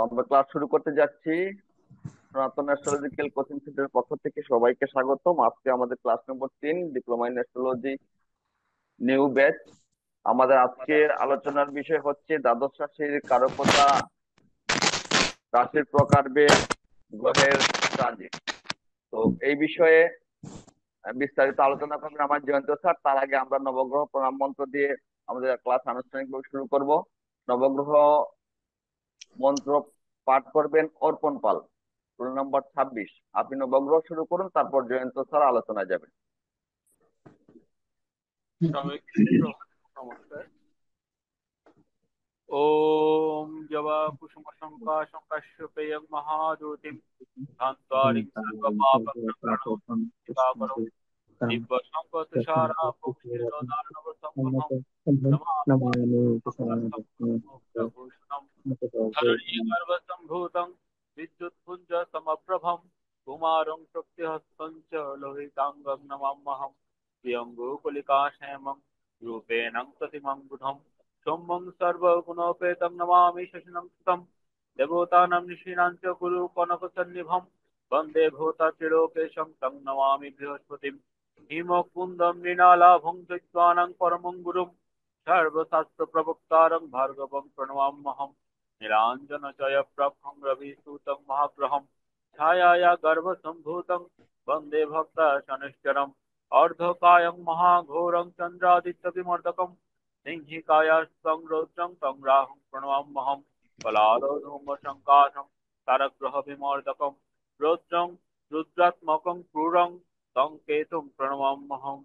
আমরা ক্লাস শুরু করতে যাচ্ছি। সনাতন অ্যাস্ট্রোলজিক্যাল কোচিং সেন্টারের পক্ষ থেকে সবাইকে স্বাগতম। আজকে আমাদের class number 3, diploma in astrology, new batch. আমাদের আজকের আলোচনার বিষয় হচ্ছে দ্বাদশ রাশির কারকতা, রাশির প্রকারভেদ, গ্রহের ট্রানজিট। তো এই বিষয়ে বিস্তারিত আলোচনা করবেন আমার জয়ন্ত স্যার। তার আগে আমরা নবগ্রহ প্রণাম মন্ত্র দিয়ে আমাদের ক্লাস আনুষ্ঠানিকভাবে শুরু করব। নবগ্রহ মন্ত্র পাঠ করবেন অর্পণ পাল, রোল নাম্বার 26। আপনি নবগ্রহ শুরু করুন, তারপর জয়ন্ত স্যার আলোচনায় যাবেন। সবাইকে সুপ্রভাত, নমস্কার। ওম জবা কুসুম শঙ্কা শঙ্কাশ্য পেয়ং মহাজ্যোতিম ধান্তারিং সর্বপাপগ্নপ্রণো দিবাকরো দিব্য শঙ্ক তুষারা পক্ষিরোদার্ণব সম্ভবম নমামি ভূষণম ধরণী গর্ভসম্ভূতং বিদ্যুৎপুঞ্জ সমপ্রভম কুমারং শক্তিহস্तं চ লোহিতাঙ্গং নমাম্যহম প্রিয়ঙ্গোকুলিকাশ্যামং রূপেণং প্রতিমং বুধম সৌম্যং সর্বগুণোপেतं নমামি শশিनं সুতম দেবতানাं ঋষীणां চ কুরু কনকসন্নিভম বন্দে ভূতাত্রিলোকেশং तं নমামি বৃহস্পতিম হিমকুন্দं মৃণালাভং চৈত্বানাং পরমং গুরুম সর্বশাস্ত্র প্রবক্তারং ভার্গবং প্রণমাম্যহম नीलाञ्जनचयप्रभं रविसूतं महाग्रहं छायाया गर्भसम्भूतं वन्दे भक्तशनैश्चरम् अर्धकायं महाघोरं चन्द्रादित्यविमर्दकं सिंहिकायास्तं रौद्रं तं राहुं प्रणमाम्यहं कलालोधूमशङ्काशं तारग्रहविमर्दकं रौद्रं रुद्रात्मकं क्रूरं तं केतुं प्रणमाम्यहम्।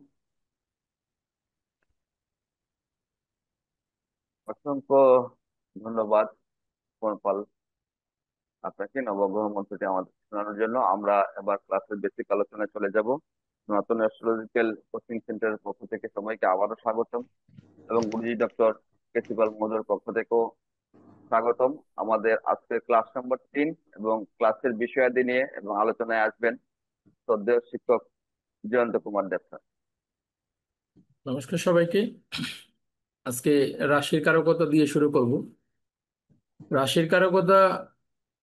অসংখ্য ধন্যবাদ অর্পণ পাল আপনাকে নবগ্রহ মন্ত্রটি আমাদের শোনানোর জন্য। আমরা এবার ক্লাসের বেসিক আলোচনায় চলে যাব। সনাতন অ্যাস্ট্রোলজিক্যাল কোচিং সেন্টারের পক্ষ থেকে সবাইকে আবারও স্বাগতম, এবং গুরুজি ডক্টর কেসিপাল মহোদয়ের পক্ষ থেকেও স্বাগতম। আমাদের আজকের ক্লাস নম্বর 3 এবং ক্লাসের বিষয়াদি নিয়ে এবং আলোচনায় আসবেন শ্রদ্ধেয় শিক্ষক জয়ন্ত কুমার দেব স্যার। নমস্কার সবাইকে। আজকে রাশির কারকতা দিয়ে শুরু করব। রাশির কারকতা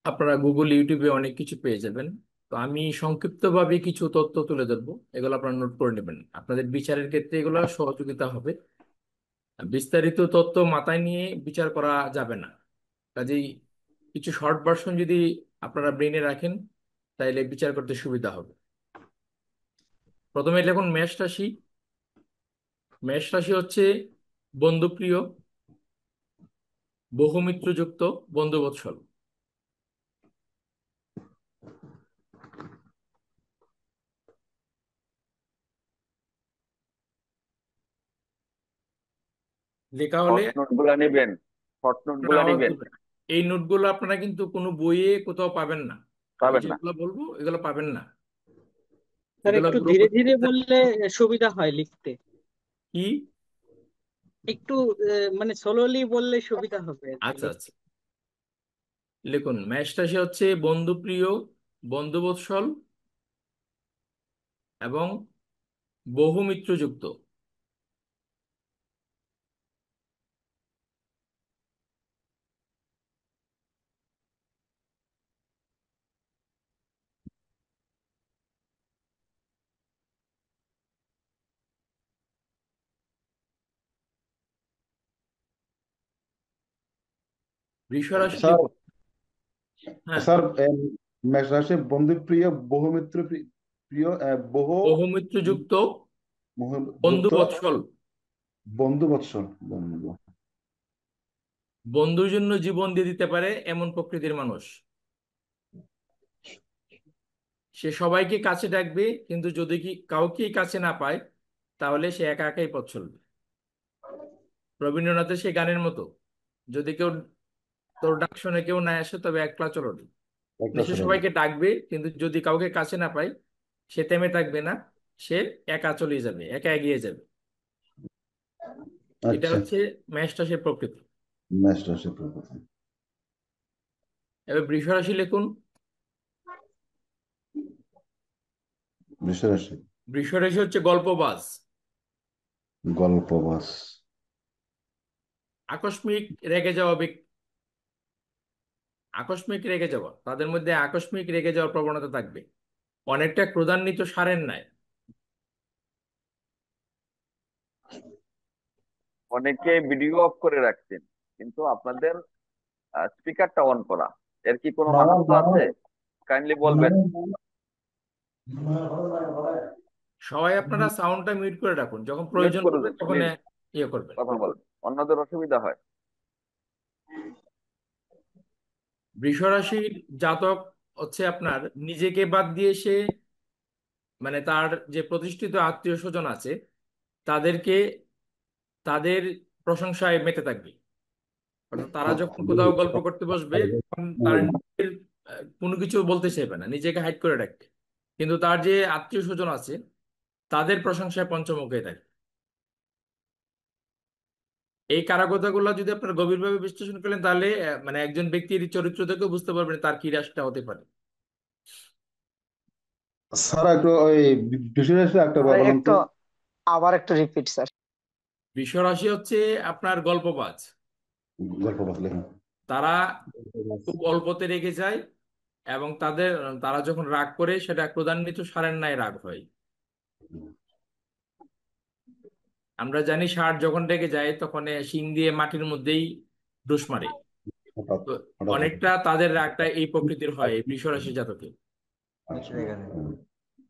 আপনারা গুগল, ইউটিউবে অনেক কিছু পেয়ে যাবেন। তো আমি সংক্ষিপ্তভাবে কিছু তথ্য তুলে ধরবো, এগুলো আপনারা নোট করে নেবেন। আপনাদের বিচারের ক্ষেত্রে এগুলো সহযোগিতা হবে। বিস্তারিত তথ্য মাথায় নিয়ে বিচার করা যাবে না, কাজেই কিছু শর্ট ভার্সন যদি আপনারা ব্রেনে রাখেন তাইলে বিচার করতে সুবিধা হবে। প্রথমে দেখুন মেষ রাশি। মেষ রাশি হচ্ছে বন্ধুপ্রিয়, বহুমিত্রযুক্ত, বন্ধুবৎসল। লেখা হলে শর্ট নোট গুলা নিবেন, শর্ট নোট আপনারা গুলা আওয়াজ নিবেন। দিবেন। এই নোটগুলো আপনারা কিন্তু কোনো বইয়ে কোথাও পাবেন না। আমি পাবেন না। যেগুলো বলবো এগুলো পাবেন না। স্যার এগুলো একটু পুরো ধীরে ধীরে বললে সুবিধা হয় লিখতে। কি? একটু মানে স্লোলি বললে সুবিধা হবে আর কি আচ্ছা লিখতে। আচ্ছা, লিখুন মেষ রাশি হচ্ছে বন্ধুপ্রিয়, বন্ধুবৎসল এবং বহুমিত্রযুক্ত। বৃষ রাশি স্যার লিখুন। হ্যাঁ, স্যার মেষ রাশি বন্ধুপ্রিয়, বহুমিত্র প্রিয়, বহুমিত্রযুক্ত, যুক্ত, বন্ধুবৎসল। বন্ধু বৎসল, বন্ধু। বন্ধুর জন্য জীবন দিয়ে দিতে পারে এমন প্রকৃতির মানুষ। সে সবাইকে কাছে ডাকবে, কিন্তু যদি কাউকেই কাছে না পায় তাহলে সে একা একাই পথ চলবে। রবীন্দ্রনাথের সেই গানের মতো, যদি কেউ তোর ডাক শুনে কেউ না আসে তবে একলা চলো রে। একটা সে ছিল। সবাইকে ডাকবে, কিন্তু যদি কাউকে কাছে না পায় সে থেমে থাকবে না, সে একা চলে যাবে, একা এগিয়ে যাবে। এটা আচ্ছা, হচ্ছে মেষ রাশির প্রকৃতি। মেষ রাশি প্রকৃতি। এবার বৃষ রাশি লিখুন। বৃষ রাশি বৃষ রাশি হচ্ছে গল্পবাজ, গল্পবাস, আকস্মিক রেগে যাওয়া ব্যক্তি, আকস্মিক রেগে যাওয়া, তাদের মধ্যে আকস্মিক রেগে যাওয়ার প্রবণতা থাকবে, অনেকটা ক্রোধান্বিত ষাঁড়ের ন্যায়। অনেকে ভিডিও অফ করে রাখছেন, কিন্তু আপনাদের স্পিকারটা অন করা, এর কি কোনো মাহাত্ম্য আছে? কাইন্ডলি বলবেন। সবাই আপনারা সাউন্ডটা মিউট করে রাখুন, যখন মিউট প্রয়োজন করে পড়বে দেন তখন প্লিজ, ইয়ে করবেন। কথা বলেন, অন্যদের অসুবিধা হয়। বৃষরাশির জাতক হচ্ছে আপনার নিজেকে বাদ দিয়ে সে, মানে তার যে প্রতিষ্ঠিত আত্মীয় স্বজন আছে তাদেরকে, তাদের প্রশংসায় মেতে থাকবে। অর্থাৎ তারা যখন কোথাও গল্প করতে বসবে তখন তার নিজের কোনো কিছু বলতে চাইবে না, নিজেকে হাইড করে রাখবে, কিন্তু তার যে আত্মীয় স্বজন আছে তাদের প্রশংসায় পঞ্চমুখে থাকে। এই কারকতাগুলো যদি আপনার গভীরভাবে বিশ্লেষণ করেন তাহলে মানে একজন ব্যক্তির চরিত্র থেকে বুঝতে পারবেন তার কি রাশিটা হতে পারে। স্যার একটু ওই বিষয় একটা স্যার বলেন একটু তো। আবার একটু রিপিট স্যার। বৃষ রাশি হচ্ছে আপনার গল্পবাজ। গল্প বললেন। তারা খুব অল্পতে রেগে যায়, এবং তারা যখন রাগ করে সেটা ক্রোধান্বিত ষাঁড়ের ন্যায় রাগ হয়। আমরা জানি ষাঁড় যখন রেগে যায় তখন শিং দিয়ে মাটির মধ্যেই ডুস মারে। হঠাৎ তো হঠাৎ অনেকটা তাদের রাগটা এই প্রকৃতির হয় এই বৃষ রাশি জাতকে। আচ্ছা।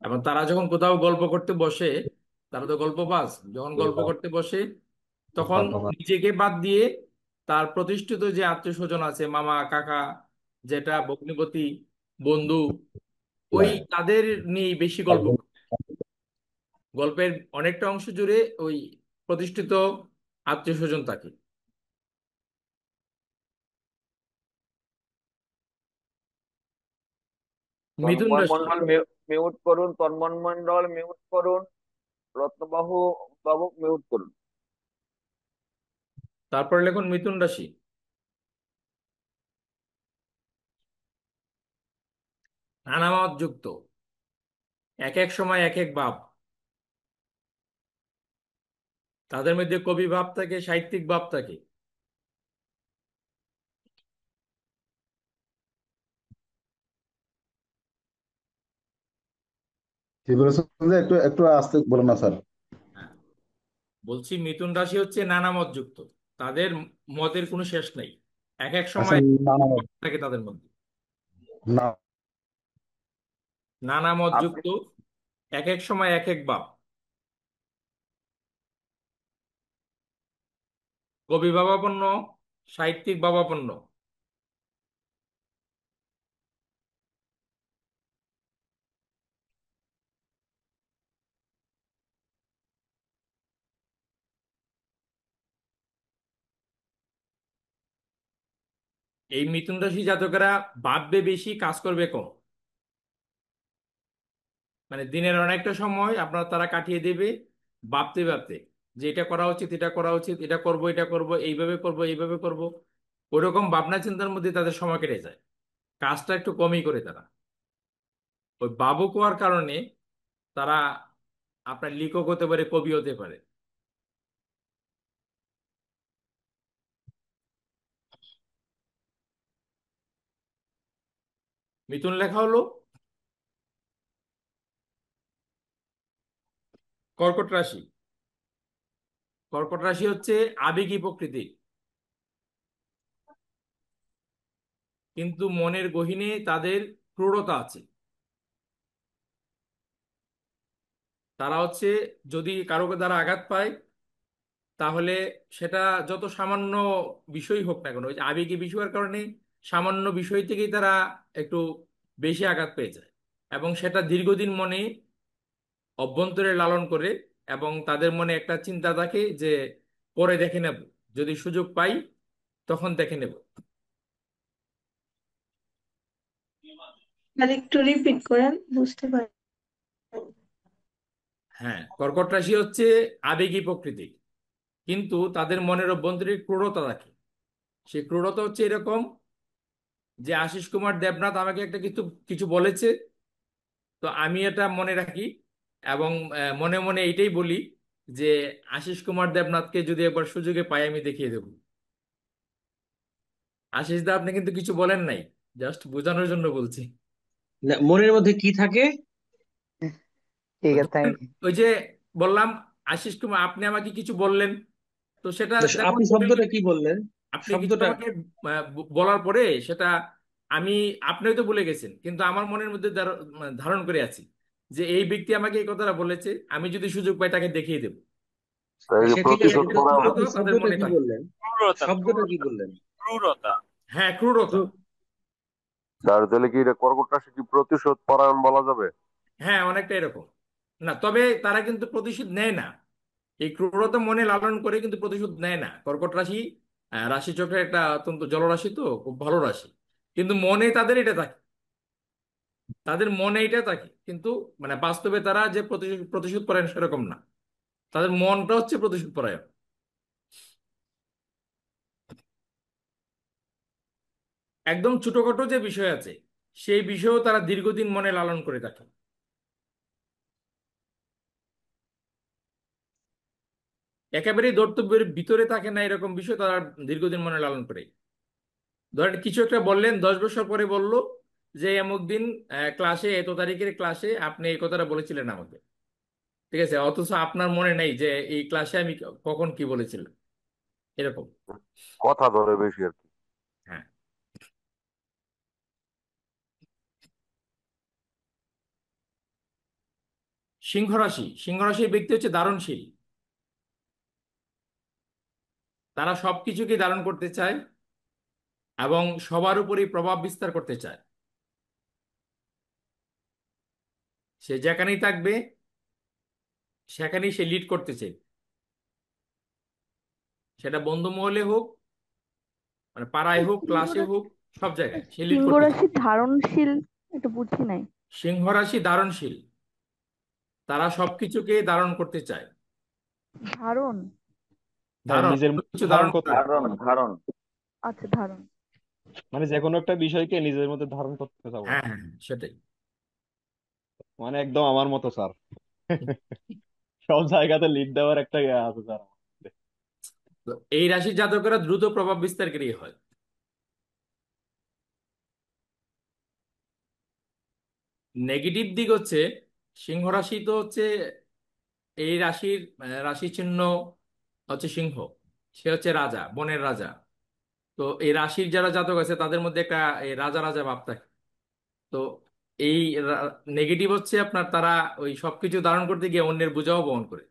এবং তারা যখন কোথাও গল্প করতে বসে, তারা তো গল্পবাজ, যখন গল্প করতে বসে তখন নিজেকে বাদ দিয়ে তার প্রতিষ্ঠিত যে আত্মীয় স্বজন আছে, মামা, কাকা, যেটা ভগ্নিপতি, বন্ধু, ওই তাদের নিয়ে বেশি গল্প করে। গল্পের অনেকটা অংশ জুড়ে ওই প্রতিষ্ঠিত আত্মীয় স্বজন থাকে। মিথুন তন্ময় রাশি। মন্ডল মিউট করুন, তন্ময় মন্ডল মিউট করুন, রত্নবাহু বাবু মিউট করুন। তারপর লিখুন মিথুন রাশি। নানামত যুক্ত, এক এক সময় এক এক ভাব, তাদের মধ্যে কবি ভাব থাকে, সাহিত্যিক ভাব থাকে। কি বলেছেন যে একটু একটু আস্তে বলেন না স্যার। হ্যাঁ, বলছি মিথুন রাশি হচ্ছে নানা মত যুক্ত, তাদের মতের কোনো শেষ নেই, এক এক আচ্ছা, সময় না না থাকে তাদের মধ্যে। না। নানা মত আপনি যুক্ত, এক এক সময় এক এক ভাব, কবি ভাবাপন্ন, সাহিত্যিক ভাবাপন্ন। এই মিথুন রাশি জাতকেরা ভাববে বেশি, কাজ করবে কম। মানে দিনের অনেকটা সময় আপনার তারা কাটিয়ে দেবে ভাবতে ভাবতে, যে এটা করা উচিত, এটা করা উচিত, এটা করব, এটা করব, এইভাবে করব, এইভাবে করব, ওরকম ভাবনা চিন্তার মধ্যে তাদের সময় কেটে যায়। কাজটা একটু কমই করে তারা। ওই ভাবুক হওয়ার কারণে তারা আপনার লেখক হতে পারে, কবি হতে পারে। মিথুন লেখা হলো কর্কট রাশি। কর্কট রাশি হচ্ছে আবেগী প্রকৃতি, কিন্তু মনের গহীনে তাদের ক্রূরতা আছে। তারা হচ্ছে যদি কারো দ্বারা আঘাত পায় তাহলে সেটা যত সামান্য বিষয় হোক না কেন, ওই যে আবেগী বিষয়ের কারণে সামান্য বিষয় থেকেই তারা একটু বেশি আঘাত পেয়ে যায়, এবং সেটা দীর্ঘদিন মনে অভ্যন্তরে লালন করে, এবং তাদের মনে একটা চিন্তা থাকে যে পরে দেখে নেব, যদি সুযোগ পাই তখন দেখে নেব। আর একটু রিপিট করেন, বুঝতে পারি। হ্যাঁ, কর্কট রাশি হচ্ছে আবেগী প্রকৃতি, কিন্তু তাদের মনের অভ্যন্তরে ক্রূরতা থাকে। সেই ক্রূরতা হচ্ছে এরকম যে আশিস কুমার দেবনাথ আমাকে একটা কিছু কিছু বলেছে, তো আমি এটা মনে রাখি, এবং মনে মনে এইটাই বলি যে আশিস কুমার দেবনাথকে যদি একবার সুযোগে পাই আমি দেখিয়ে দেব। আশিস দা, আপনি কিন্তু কিছু বলেন নাই, জাস্ট বোঝানোর জন্য বলছি। না, মনের মধ্যে কি থাকে? ঠিক আছে, ধরেন, ওই যে বললাম, আশিস কুমার আপনি আমাকে কিছু বললেন, তো সেটা যেমন আপনি মনের শব্দটা মধ্যে কি বললেন? আপনি কিছু শব্দটা আমাকে বলার পরে সেটা আমি, আপনি হয়তো ভুলে গেছেন কিন্তু আমার মনের মধ্যে মানে ধারণ করে আছি যে এই ব্যক্তি আমাকে এই কথাটা বলেছে, আমি যদি সুযোগ পাই তাকে দেখিয়ে দেবো। এই যে সে ঠিক আছে, প্রতিশোধ কিন্তু পরায়ণ, ক্রুরতা আপনি তাদের শব্দটা মনে কি থাকে। বললেন? ক্রূরতা শব্দটা কি ক্রূরতা বললেন? ক্রূরতা। হ্যাঁ, ক্রুরতা। ক্রু- স্যার তাহলে কি এটা কর্কট রাশি কি প্রতিশোধ পরায়ণ বলা যাবে? হ্যাঁ, অনেকটা এরকম। না, তবে তারা কিন্তু প্রতিশোধ নেয় না। এই ক্রূরতা মনে লালন করে কিন্তু প্রতিশোধ নেয় না। কর্কট রাশি রাশিচক্রের একটা অত্যন্ত জলরাশি, তো খুব ভালো রাশি, কিন্তু মনে তাদের এটা থাকে, তাদের মনে এটা থাকে কিন্তু মানে বাস্তবে তারা যে প্রতিশোধ প্রতিশোধ পরায়ণ সেরকম না, তাদের মনটা হচ্ছে প্রতিশোধ পরায়ণ। একদম ছোটখাটো যে বিষয় আছে সেই বিষয়েও তারা দীর্ঘদিন মনে লালন করে থাকে। একেবারেই ধর্তব্যের ভিতরে থাকে না এরকম বিষয় তারা দীর্ঘদিন মনে লালন করে। ধরেন কিছু একটা বললেন, 10 বছর পরে বললো যে অমুক দিন ক্লাসে, এত তারিখের ক্লাসে আপনি এই কথাটা বলেছিলেন আমাকে। ঠিক আছে, অথচ আপনার মনে নেই যে এই ক্লাসে আমি কখন কি বলেছিলাম, এরকম। কথা ধরে বেশি আর কি। হ্যাঁ। সিংহ রাশি, সিংহ রাশির ব্যক্তি হচ্ছে ধারণশীল। তারা সবকিছুকে ধারণ করতে চায় এবং সবার উপরই প্রভাব বিস্তার করতে চায়। সে যেখানেই থাকবে সেখানেই সে লিড করতে চায়, সেটা বন্ধু মহলে হোক, মানে পাড়ায় হোক, সিংহ ক্লাসে রাশি হোক, সব জায়গায় সে লিড সিংহ করতে চায়। রাশি ধারণশীল, এটা বুঝি নাই। সিংহ রাশি ধারণশীল, তারা সবকিছুকে ধারণ করতে চায়। ধারণ। হ্যাঁ, ধারণ, নিজের কোনো মধ্যে কিছু ধারণ ধারণ করতে, করা। ধারণ ধারণ। আচ্ছা, ধারণ। মানে যে কোনো একটা বিষয়কে নিজের মধ্যে ধারণ করতে চাবো। হ্যাঁ, হ্যাঁ, হ্যাঁ, সেটাই। মানে একদম আমার মতো স্যার। সব জায়গাতে লিড দেওয়ার একটা ইয়ে আছে স্যার। তো এই রাশির জাতকেরা দ্রুত প্রভাব বিস্তারকারী হয়। নেগেটিভ দিক হচ্ছে, সিংহ রাশি তো হচ্ছে এই রাশির রাশি চিহ্ন হচ্ছে সিংহ, সে হচ্ছে রাজা, বনের রাজা। তো এই রাশির যারা জাতক আছে তাদের মধ্যে একটা এই রাজা রাজা ভাব থাকে। তো এই নেগেটিভ হচ্ছে আপনার, তারা ওই সবকিছু ধারণ করতে গিয়ে অন্যের বোঝাও বহন করে।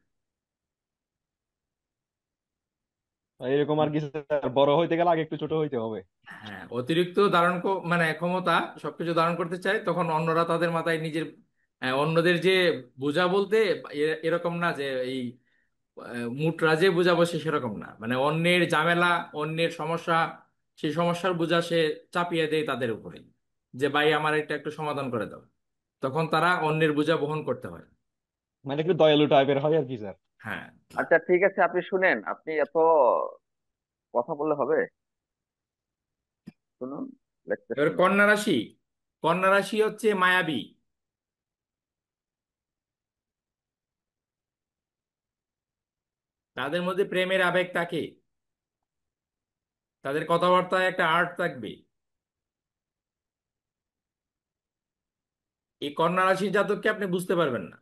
এরকম আর কি স্যার, বড় হইতে গেলে আগে একটু ছোট হইতে হবে। হ্যাঁ, অতিরিক্ত মানে ক্ষমতা, সবকিছু ধারণ করতে চায়, তখন অন্যরা তাদের মাথায় নিজের অন্যদের যে বোঝা বলতে এরকম না যে এই মুট রাজে বোঝা বসে, সেরকম না, মানে অন্যের ঝামেলা, অন্যের সমস্যা, সেই সমস্যার বোঝা সে চাপিয়ে দেয় তাদের উপরে, যে ভাই আমার এটা একটু সমাধান করে দাও। তখন তারা অন্যের বোঝা বহন করতে হয়। মানে একটু দয়ালু টাইপের হয় আর কি স্যার। হ্যাঁ। আচ্ছা ঠিক আছে, আপনি শুনেন, আপনি এত কথা বললে হবে? শুনুন, লেকচার এবার শুনুন। কন্যা রাশি, কন্যা রাশি হচ্ছে মায়াবী। তাদের মধ্যে প্রেমের আবেগ থাকে, তাদের কথাবার্তায় একটা আর্ট থাকবে। এই কন্যা রাশির জাতককে আপনি বুঝতে পারবেন না,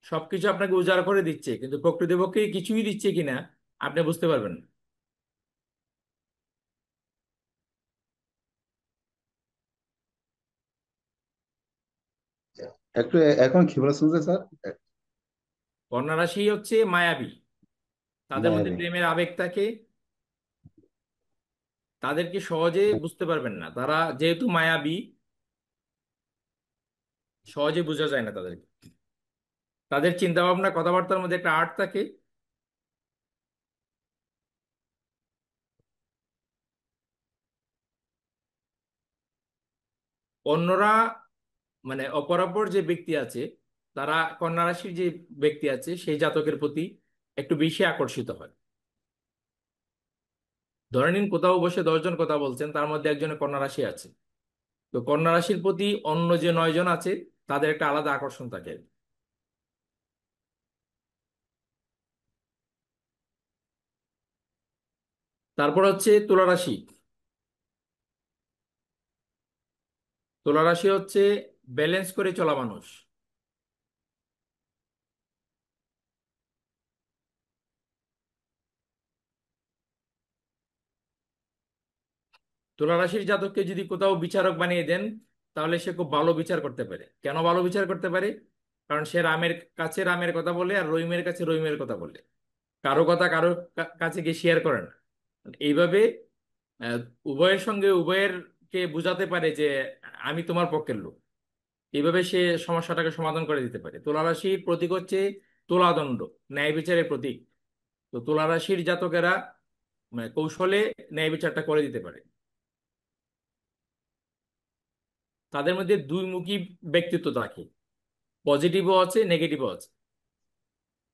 সবকিছু আপনাকে উজাড় করে দিচ্ছে কিন্তু প্রকৃতপক্ষে কিছুই দিচ্ছে কিনা আপনি বুঝতে পারবেন না। একটু এখন কি বলেছেন যে স্যার? কন্যা রাশি হচ্ছে মায়াবী, তাদের মধ্যে মায়াবী। প্রেমের আবেগ থাকে, তাদেরকে সহজে বুঝতে পারবেন না, তারা যেহেতু মায়াবী, সহজে বোঝা যায় না তাদেরকে। তাদের চিন্তা ভাবনা, কথাবার্তার মধ্যে একটা আর্ট থাকে। অন্যরা মানে অপরাপর যে ব্যক্তি আছে, তারা কন্যা রাশির যে ব্যক্তি আছে সেই জাতকের প্রতি একটু বেশি আকর্ষিত হয়। ধরে নিন কোথাও বসে 10 জন কথা বলছেন, তার মধ্যে একজনের কন্যা রাশি আছে। তো কন্যা রাশির প্রতি অন্য যে 9 জন আছে তাদের একটা আলাদা আকর্ষণ থাকে। তারপর হচ্ছে তুলা রাশি। তুলা রাশি হচ্ছে ব্যালেন্স করে চলা মানুষ। তুলা রাশির জাতককে যদি কোথাও বিচারক বানিয়ে দেন, তাহলে সে খুব ভালো বিচার করতে পারে। কেন ভালো বিচার করতে পারে? কারণ সে রামের কাছে রামের কথা বলে আর রহিমের কাছে রহিমের কথা বলে, কারো কথা কারো কাছে গিয়ে শেয়ার করে না। এইভাবে আহ, উভয়ের সঙ্গে উভয়ের কে বুঝাতে পারে যে আমি তোমার পক্ষের লোক। এইভাবে সে সমস্যাটাকে সমাধান করে দিতে পারে। তুলা রাশির প্রতীক হচ্ছে তুলাদণ্ড, ন্যায় বিচারের প্রতীক। তো তুলা রাশির জাতকেরা মানে কৌশলে ন্যায় বিচারটা করে দিতে পারে। তাদের মধ্যে দুই মুখী ব্যক্তিত্ব থাকে, পজিটিভও আছে নেগেটিভও আছে,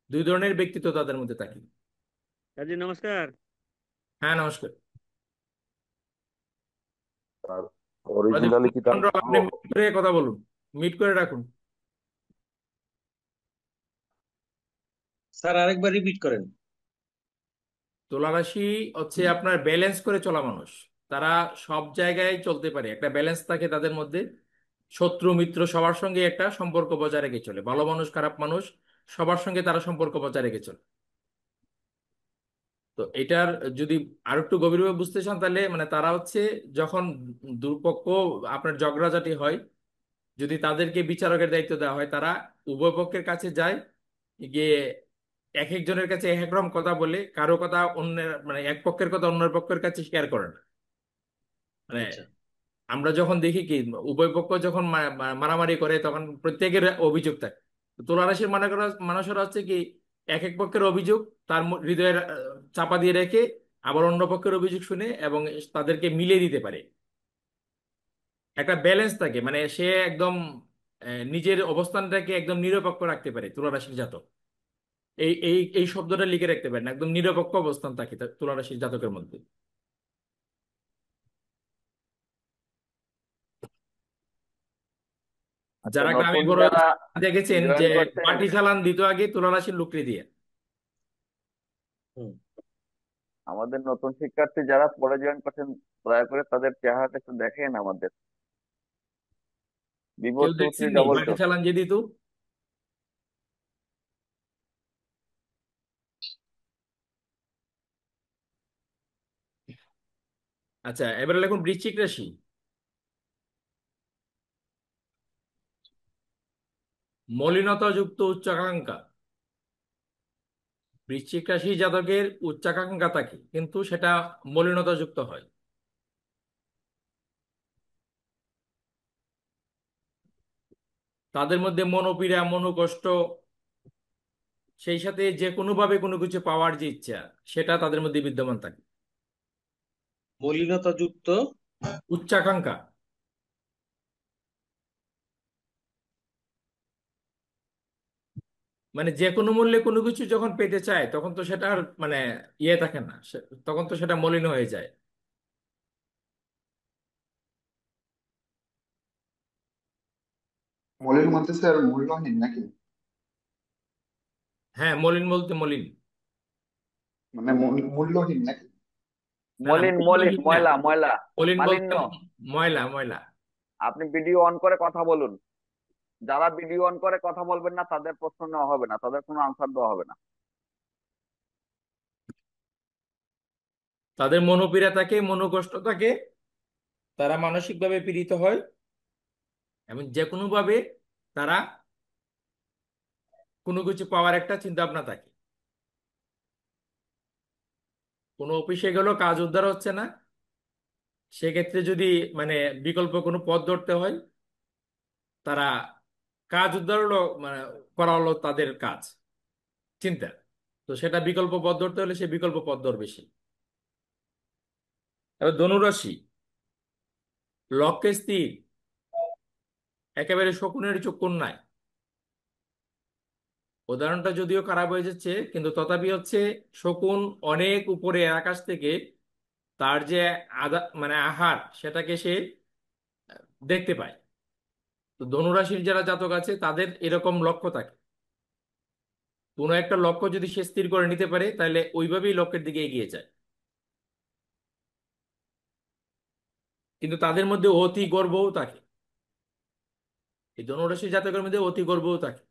দুই ধরনের ব্যক্তিত্ব তাদের মধ্যে থাকে। কাজী নমস্কার। হ্যাঁ, নমস্কার। আর প্রদীপ অরিজিনালি কি তারা মন্ডল, আপনি ভালো? মিট করে কথা বলুন, মিট করে রাখুন। স্যার আরেকবার রিপিট করেন। তুলা রাশি হচ্ছে আপনার ব্যালেন্স করে চলা মানুষ। তারা সব জায়গায় চলতে পারে, একটা ব্যালেন্স থাকে তাদের মধ্যে। শত্রু মিত্র সবার সঙ্গে একটা সম্পর্ক বজায় রেখে চলে, ভালো মানুষ খারাপ মানুষ সবার সঙ্গে তারা সম্পর্ক বজায় রেখে চলে। তো এটার যদি আরো একটু গভীরভাবে বুঝতে চান, তাহলে মানে তারা হচ্ছে যখন দুপক্ষ আপনার ঝগড়াঝাটি হয়, যদি তাদেরকে বিচারকের দায়িত্ব দেওয়া হয়, তারা উভয় পক্ষের কাছে যায়, গিয়ে এক একজনের কাছে এক এক রকম কথা বলে, কারো কথা অন্যের মানে এক পক্ষের কথা অন্যের পক্ষের কাছে শেয়ার করে না। মানে আচ্ছা। আমরা যখন দেখি কি উভয় পক্ষ যখন মারামারি করে, তখন প্রত্যেকের অভিযোগ থাকে। তো তুলা রাশির মানুষেরা হচ্ছে কি এক এক পক্ষের অভিযোগ তার হৃদয়ের চাপা দিয়ে রেখে আবার অন্য পক্ষের অভিযোগ শুনে এবং তাদেরকে মিলিয়ে দিতে পারে। একটা ব্যালেন্স থাকে, মানে সে একদম নিজের অবস্থানটাকে একদম নিরপেক্ষ রাখতে পারে তুলা রাশির জাতক। এই এই এই শব্দটা লিখে রাখতে পারেন, একদম নিরপেক্ষ অবস্থান থাকে তুলা রাশির জাতকের মধ্যে। আচ্ছা, যারা গ্রামে নতুন বড় যারা দেখেছেন যে জয়েন করছেন, মাটি চালান দিত আগে তুলা রাশির লুকড়ি দিয়ে। হুম। আমাদের নতুন শিক্ষার্থী যারা পরে জয়েন করছেন, দয়া করে তাদের চেহারাটা একটু দেখেন আমাদের। বিভোর কেউ টু থ্রি দেখছেননি ডবল মাটি টু। চালান যে দিত? আচ্ছা, এবারে লিখুন বৃশ্চিক রাশি। মলিনতা যুক্ত উচ্চাকাঙ্ক্ষা। বৃশ্চিক রাশি জাতকের উচ্চাকাঙ্ক্ষা থাকে, কিন্তু সেটা মলিনতা যুক্ত হয়। তাদের মধ্যে মনোপীড়া মনোকষ্ট, সেই সাথে যে কোনোভাবে কোনো কিছু পাওয়ার যে ইচ্ছা, সেটা তাদের মধ্যে বিদ্যমান থাকে। মলিনতা যুক্ত। উচ্চাকাঙ্ক্ষা মানে যে কোনো মূল্যে কোনো কিছু যখন পেতে চায়, তখন তো সেটা আর মানে ইয়ে থাকে না, তখন তো সেটা মলিন হয়ে যায়। মলিন বলতে স্যার মূল্যহীন নাকি? হ্যাঁ, মলিন বলতে মলিন। মানে মূল্যহীন নাকি? না না, মলিন মলিন, মলিনহীন না। ময়লা ময়লা, মলিন বলতে মালিন্য। ময়লা ময়লা। আপনি ভিডিও অন করে কথা বলুন। যারা ভিডিও অন করে কথা বলবেন না, তাদের প্রশ্ন নেওয়া হবে না, তাদের কোনো আনসার দেওয়া হবে না। তাদের মনোপীড়া থাকে মনোকষ্ট থাকে, তারা মানসিকভাবে পীড়িত হয়, এবং যে কোনো ভাবে তারা কোনো কিছু পাওয়ার একটা চিন্তা ভাবনা থাকে। কোনো অফিসে গেলেও কাজ উদ্ধার হচ্ছে না, সেক্ষেত্রে যদি মানে বিকল্প কোনো পথ ধরতে হয়, তারা কাজ উদ্ধার হলো মানে করা হলো তাদের কাজ চিন্তা। তো সেটা বিকল্প পথ ধরতে হলে সে বিকল্প পথ ধরবে সে। এবার ধনুরাশি লক্ষ্যে স্থির, একেবারে শকুনের চোখ কন্যায়। উদাহরণটা যদিও খারাপ হয়ে যাচ্ছে, কিন্তু তথাপি হচ্ছে শকুন অনেক উপরে আকাশ থেকে তার যে মানে আহার সেটাকে সে দেখতে পায়। তো ধনুরাশির যারা জাতক আছে তাদের এরকম লক্ষ্য থাকে। কোনো একটা লক্ষ্য যদি সে স্থির করে নিতে পারে, তাহলে ওইভাবেই লক্ষ্যের দিকে এগিয়ে যায়। কিন্তু তাদের মধ্যে অতি গর্বও থাকে। এই ধনুরাশি জাতকের মধ্যে অতি গর্বও থাকে।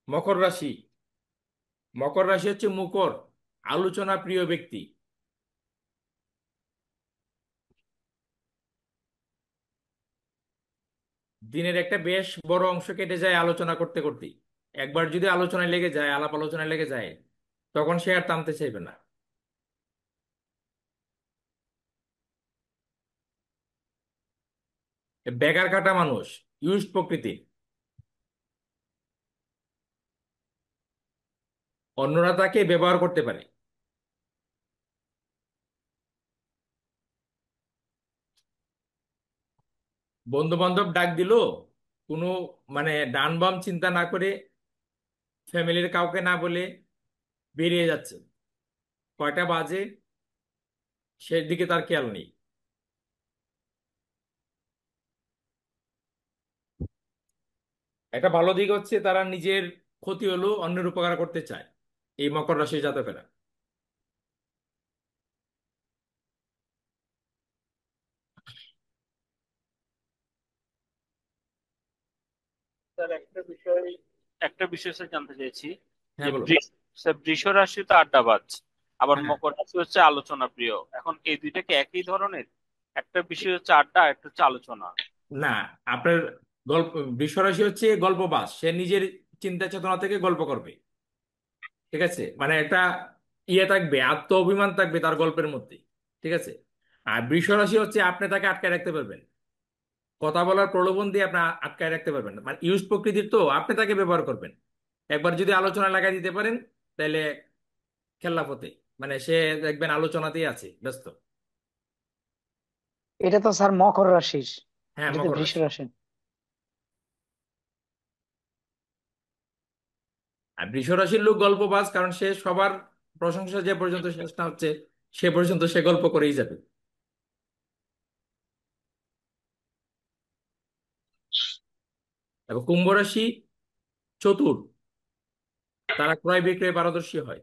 মকর রাশি, মকর রাশি হচ্ছে মুকর, আলোচনা প্রিয় ব্যক্তি। দিনের একটা বেশ বড় অংশ কেটে যায় আলোচনা করতে করতে। একবার যদি আলোচনায় লেগে যায়, আলাপ আলোচনায় লেগে যায়, তখন সে আর থামতে চাইবে না। বেগার কাটা মানুষ, ইউজ প্রকৃতি। অন্যরা তাকে ব্যবহার করতে পারে। বন্ধু বান্ধব ডাক দিল, কোনো মানে ডান বাম চিন্তা না করে, ফ্যামিলির কাউকে না বলে বেরিয়ে যাচ্ছে। কয়টা বাজে সেদিকে তার খেয়াল নেই। একটা ভালো দিক হচ্ছে তারা নিজের ক্ষতি হলো অন্যের উপকার করতে চায়, এই মকর রাশির জাতকেরা। স্যার একটা বিষয় স্যার জানতে চাইছি যে হ্যাঁ বলো। বৃষ রাশি তো আড্ডাবাজ, আবার হ্যাঁ, মকর রাশি হচ্ছে আলোচনা প্রিয়। এখন এই দুইটা কি একই ধরনের? একটা বিষয় হচ্ছে আড্ডা, একটা হচ্ছে আলোচনা। না, আপনার গল্প, বৃষরাশি হচ্ছে গল্পবাজ, সে নিজের চিন্তা চেতনা থেকে গল্প করবে। ঠিক আছে, মানে একটা ইয়ে থাকবে, আত্ম অভিমান থাকবে তার গল্পের মধ্যে। ঠিক আছে। আর বৃষরাশি হচ্ছে আপনি তাকে আটকায় রাখতে পারবেন, কথা বলার প্রলোভন দিয়ে আপনি আটকায় রাখতে পারবেন না। মানে ইউজ প্রকৃতির তো, আপনি তাকে ব্যবহার করবেন। একবার যদি আলোচনা লাগাই দিতে পারেন, তাহলে খেলা ফতে, মানে সে দেখবেন আলোচনাতেই আছে ব্যস্ত। এটা তো স্যার মকর রাশির, হ্যাঁ, এটা তো মকর বৃষ রাশি। রাশি। আর বৃষ রাশির লোক গল্পবাজ, কারণ সে সবার প্রশংসা যে পর্যন্ত শেষ না হচ্ছে সে পর্যন্ত সে গল্প করেই যাবে। এবং কুম্ভ রাশি চতুর, তারা ক্রয় বিক্রয়ে পারদর্শী হয়।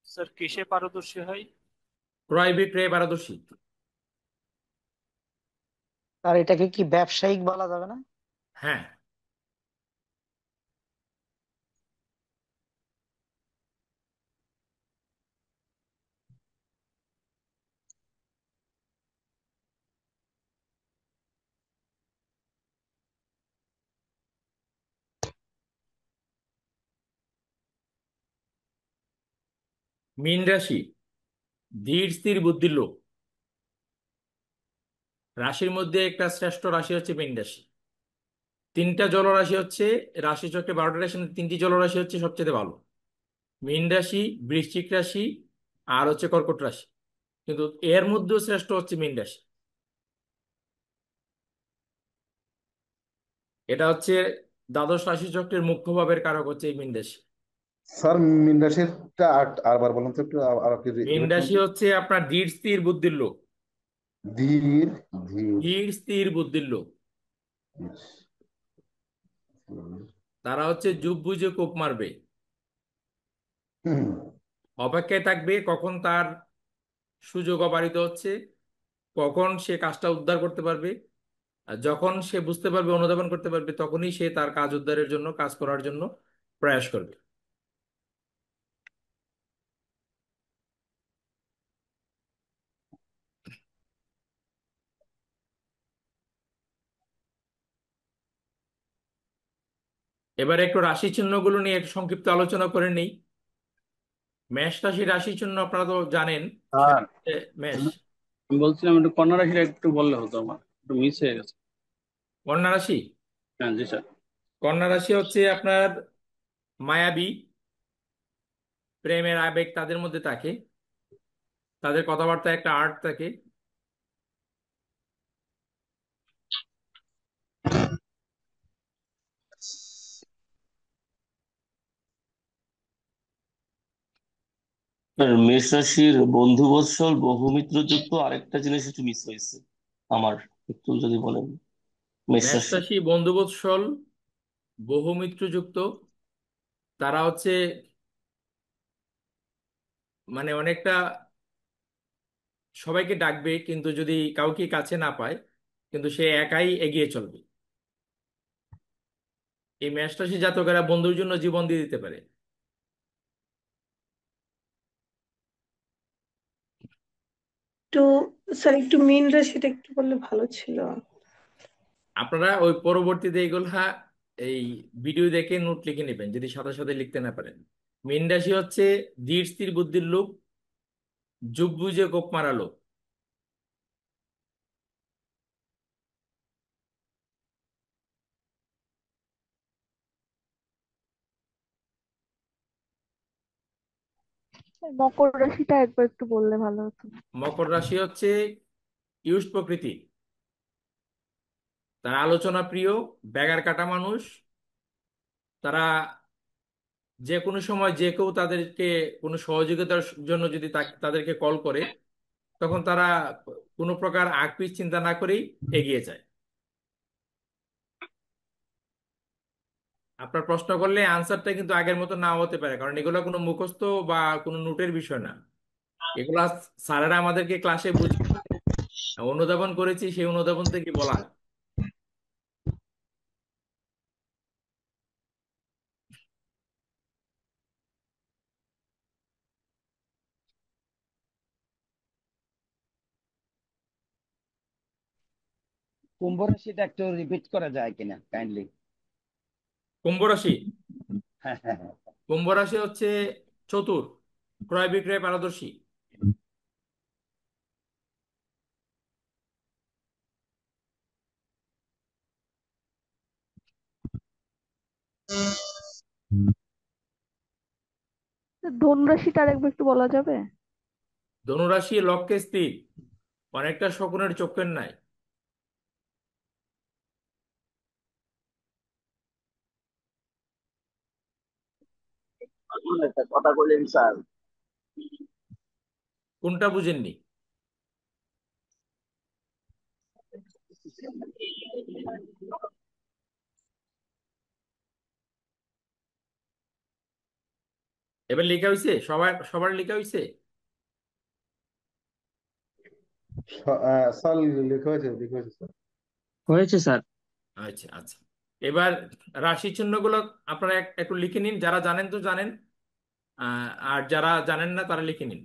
স্যার কিসে পারদর্শী হয়? ক্রয় বিক্রয়ে পারদর্শী। আর এটাকে কি ব্যবসায়িক বলা যাবে না? হ্যাঁ। মীন রাশি ধীর স্থির বুদ্ধির লোক। রাশির মধ্যে একটা শ্রেষ্ঠ রাশি হচ্ছে মীন রাশি। তিনটা জলরাশি হচ্ছে, রাশি চক্রে 12টা রাশি, তিনটি জলরাশি হচ্ছে সবচেয়ে ভালো: মীন রাশি, বৃশ্চিক রাশি, আর হচ্ছে কর্কট রাশি। কিন্তু এর মধ্যেও শ্রেষ্ঠ হচ্ছে মীন রাশি। এটা হচ্ছে দ্বাদশ রাশি চক্রের মুখ্য ভাবের কারক হচ্ছে এই মীন রাশি। স্যার মিন রাশিটা আরবার বলুন তো, একটু আর কি মীন রিপিট করুন রাশি তো। হচ্ছে আপনার ধীর স্থির বুদ্ধির লোক। ধীর ধীর ধীর স্থির বুদ্ধির লোক। তারা হচ্ছে যুগ বুঝে কোপ মারবে, হুম। অপেক্ষায় থাকবে কখন তার সুযোগ অবারিত হচ্ছে, কখন সে কাজটা উদ্ধার করতে পারবে। আর যখন সে বুঝতে পারবে, অনুধাবন করতে পারবে, তখনই সে তার কাজ উদ্ধারের জন্য, কাজ করার জন্য প্রয়াস করবে। এবার একটু রাশি চিহ্নগুলো নিয়ে একটু সংক্ষিপ্ত আলোচনা করে নেই। মেষ রাশি, রাশি চিহ্ন আপনারা তো জানেন, সেটা স্যার, হচ্ছে মেষ। আমি বলছিলাম একটু কন্যা রাশিটা একটু বললে হতো, আমার একটু মিস হয়ে গেছে। কন্যা রাশি, হ্যাঁ জি স্যার। কন্যা রাশি হচ্ছে আপনার মায়াবী, প্রেমের আবেগ তাদের মধ্যে থাকে, তাদের কথাবার্তায় একটা আর্ট থাকে। আর মেষ রাশির বন্ধু বৎসল বহুমিত্রযুক্ত আরেকটা জিনিস একটু মিস হয়েছে আমার, একটু যদি বলেন। মেষ মেষ রাশি। রাশি বন্ধুবৎসল বহুমিত্রযুক্ত, তারা হচ্ছে মানে অনেকটা সবাইকে ডাকবে, কিন্তু যদি কাউকে কাছে না পায় কিন্তু সে একাই এগিয়ে চলবে। এই মেষ রাশি জাতকেরা বন্ধুর জন্য জীবন দিয়ে দিতে পারে। একটু স্যার একটু মীন রাশিটা একটু বললে ভালো ছিল। আপনারা ওই পরবর্তীতে এগুলা এই ভিডিও দেখে নোট লিখে নেবেন যদি সাথে সাথে লিখতে না পারেন। মীন রাশি হচ্ছে ধীর স্থির বুদ্ধির লোক, যুগ বুঝে কোপ মারা লোক। মকর রাশিটা একবার একটু বললে ভালো হতো। মকর রাশি হচ্ছে ইউস প্রকৃতি, তারা আলোচনা প্রিয়, ব্যাগার কাটা মানুষ। তারা যে কোনো সময় যে কেউ তাদেরকে কোনো সহযোগিতার জন্য যদি তাদেরকে কল করে, তখন তারা কোনো প্রকার আকপিস চিন্তা না করেই এগিয়ে যায়। আপনার প্রশ্ন করলে আনসারটা কিন্তু আগের মতো নাও হতে পারে, কারণ এগুলো কোনো মুখস্থ বা কোনো নোটের বিষয় না। এগুলা স্যারেরা আমাদেরকে ক্লাসে বুঝিয়ে অনুধাবন করেছি, সেই অনুধাবন থেকে বলা। কুম্ভ রাশিটা একটু রিপিট করা যায় কিনা কাইন্ডলি? কুম্ভ রাশি, হ্যাঁ হ্যাঁ হ্যাঁ। কুম্ভ রাশি হচ্ছে চতুর, ক্রয় বিক্রয় পারদর্শী। ধনু রাশিটা আরেকবার একটু বলা যাবে? ধনুরাশি লক্ষ্যে স্থির, অনেকটা শকুনের চোখের নাই। একটা কথা বললেন স্যার। কোনটা বুঝেননি? এবার লেখা হয়েছে, সবার সবার লেখা হয়েছে। স্যার লেখা হয়েছে, লেখা হয়েছে স্যার। হয়েছে স্যার। আচ্ছা আচ্ছা, এবার রাশি চিহ্নগুলো আপনারা একটু লিখে নিন, যারা জানেন তো জানেন, আর যারা জানেন না তারা লিখে নিন।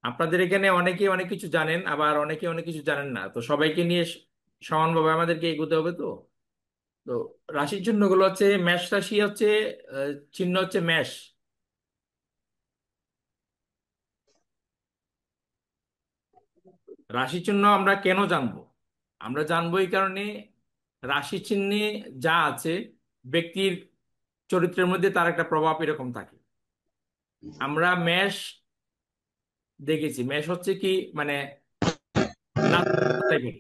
আপনাদের এখানে অনেকে অনেক কিছু জানেন, আবার অনেকে অনেক কিছু জানেন না, তো সবাইকে নিয়ে সমানভাবে আমাদেরকে এগোতে হবে। তো তো রাশির চিহ্নগুলো হচ্ছে মেষ রাশি হচ্ছে চিহ্ন হচ্ছে মেষ। রাশি চিহ্ন আমরা কেন জানবো? আমরা জানবো এই কারণে, রাশি চিহ্নে যা আছে ব্যক্তির চরিত্রের মধ্যে তার একটা প্রভাব এরকম থাকে। আমরা মেষ দেখেছি, মেষ হচ্ছে কি মানে টাইপের।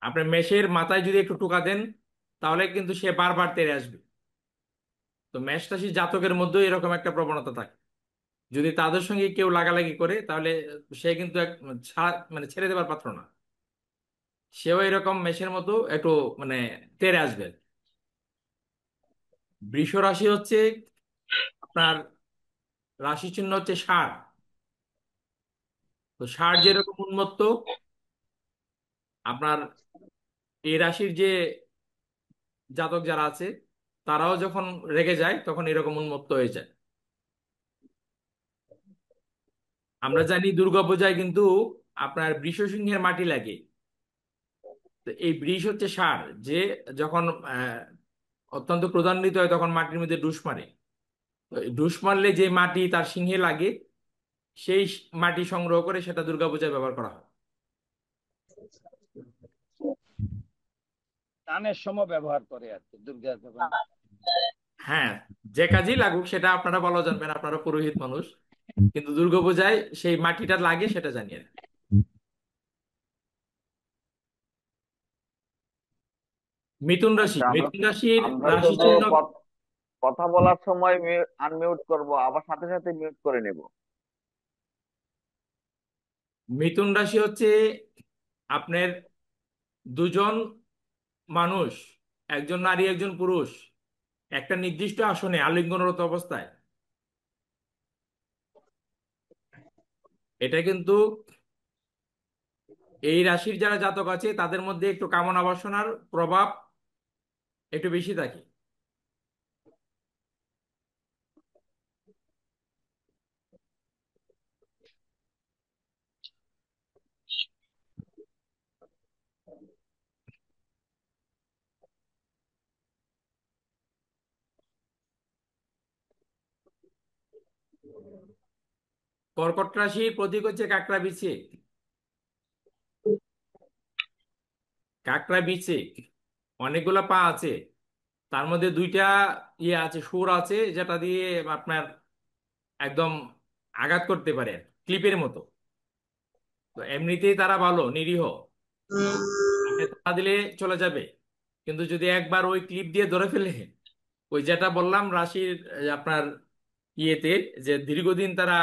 আপনি মেষের মাথায় যদি একটু টোকা দেন তাহলে কিন্তু সে বারবার তেড়ে আসবে। তো মেষ রাশি জাতকের মধ্যেও এরকম একটা প্রবণতা থাকে, যদি তাদের সঙ্গে কেউ লাগালাগি করে তাহলে সে কিন্তু মানে ছেড়ে দেবার পাত্র না। সেও এরকম মেষের মতো একটু মানে তেড়ে আসবে। বৃষ রাশি হচ্ছে আপনার রাশি চিহ্ন হচ্ছে ষাঁড়। তো ষাঁড় যেরকম উন্মত্ত, আপনার এই রাশির যে জাতক যারা আছে তারাও যখন রেগে যায় তখন এরকম উন্মত্ত হয়ে যায়। আমরা জানি দুর্গাপূজায় কিন্তু আপনার বৃষ সিংহের মাটি লাগে। তো এই বৃষ হচ্ছে ষাঁড়, যে যখন অত্যন্ত ক্রোধান্বিত হয় তখন মাটির মধ্যে ডুস মারে। তো এই ডুস মারলে যে মাটি তার সিংহে লাগে, সেই মাটি সংগ্রহ করে সেটা দুর্গাপূজায় ব্যবহার করা হয়। টানের সময় ব্যবহার করে আর কি দুর্গা যখন। হ্যাঁ, যে কাজেই লাগুক সেটা আপনারা বলা জানবেন, আপনারা পুরোহিত মানুষ, কিন্তু দুর্গাপূজায় সেই মাটিটা লাগে সেটা জানিয়ে। মিথুন রাশি, আচ্ছা, আমরা মিথুন রাশির আমরা রাশি শুধু চিহ্ন কথা বলার সময় আনমিউট করব, আবার সাথে সাথে মিউট করে নেব। মিথুন রাশি হচ্ছে আপনার দুজন মানুষ, একজন নারী একজন পুরুষ, একটা নির্দিষ্ট আসনে আলিঙ্গনরত অবস্থায়। এটা কিন্তু এই রাশির যারা জাতক আছে তাদের মধ্যে একটু কামনা বাসনার প্রভাব একটু বেশি থাকে। কর্কট রাশির প্রতীক হচ্ছে কাকড়া বিছে। কাকড়া বিছে অনেকগুলা পা আছে, তার মধ্যে দুইটা ইয়ে আছে, সুর আছে, যেটা দিয়ে আপনার একদম আঘাত করতে পারে ক্লিপের মতো। তো এমনিতেই তারা ভালো নিরীহ, তাকে তাড়া দিলে চলে যাবে, কিন্তু যদি একবার ওই ক্লিপ দিয়ে ধরে ফেলে, ওই যেটা বললাম রাশির আপনার ইয়েতে, যে দীর্ঘদিন তারা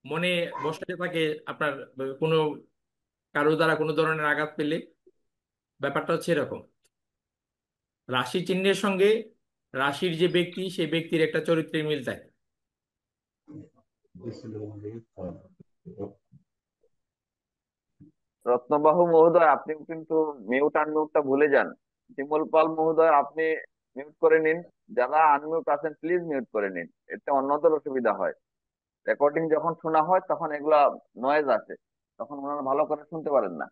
মনে বসে থাকে আপনার কোনো কারো দ্বারা কোনো ধরনের আঘাত পেলে, ব্যাপারটা হচ্ছে এরকম। রাশি চিহ্নের সঙ্গে রাশির যে ব্যক্তি সেই ব্যক্তির একটা চরিত্রের মিল থাকে। রত্নবাহু মহোদয়, আপনি কিন্তু মিউট আনমিউটটা ভুলে যান। বিমল পাল মহোদয়, আপনি মিউট করে নিন। যারা আনমিউট আছেন প্লিজ মিউট করে নিন, এতে অন্যদের অসুবিধা হয়। রেকর্ডিং যখন শোনা হয় তখন এগুলা নয়েজ আসে, তখন ওনারা ভালো করে শুনতে পারেন না।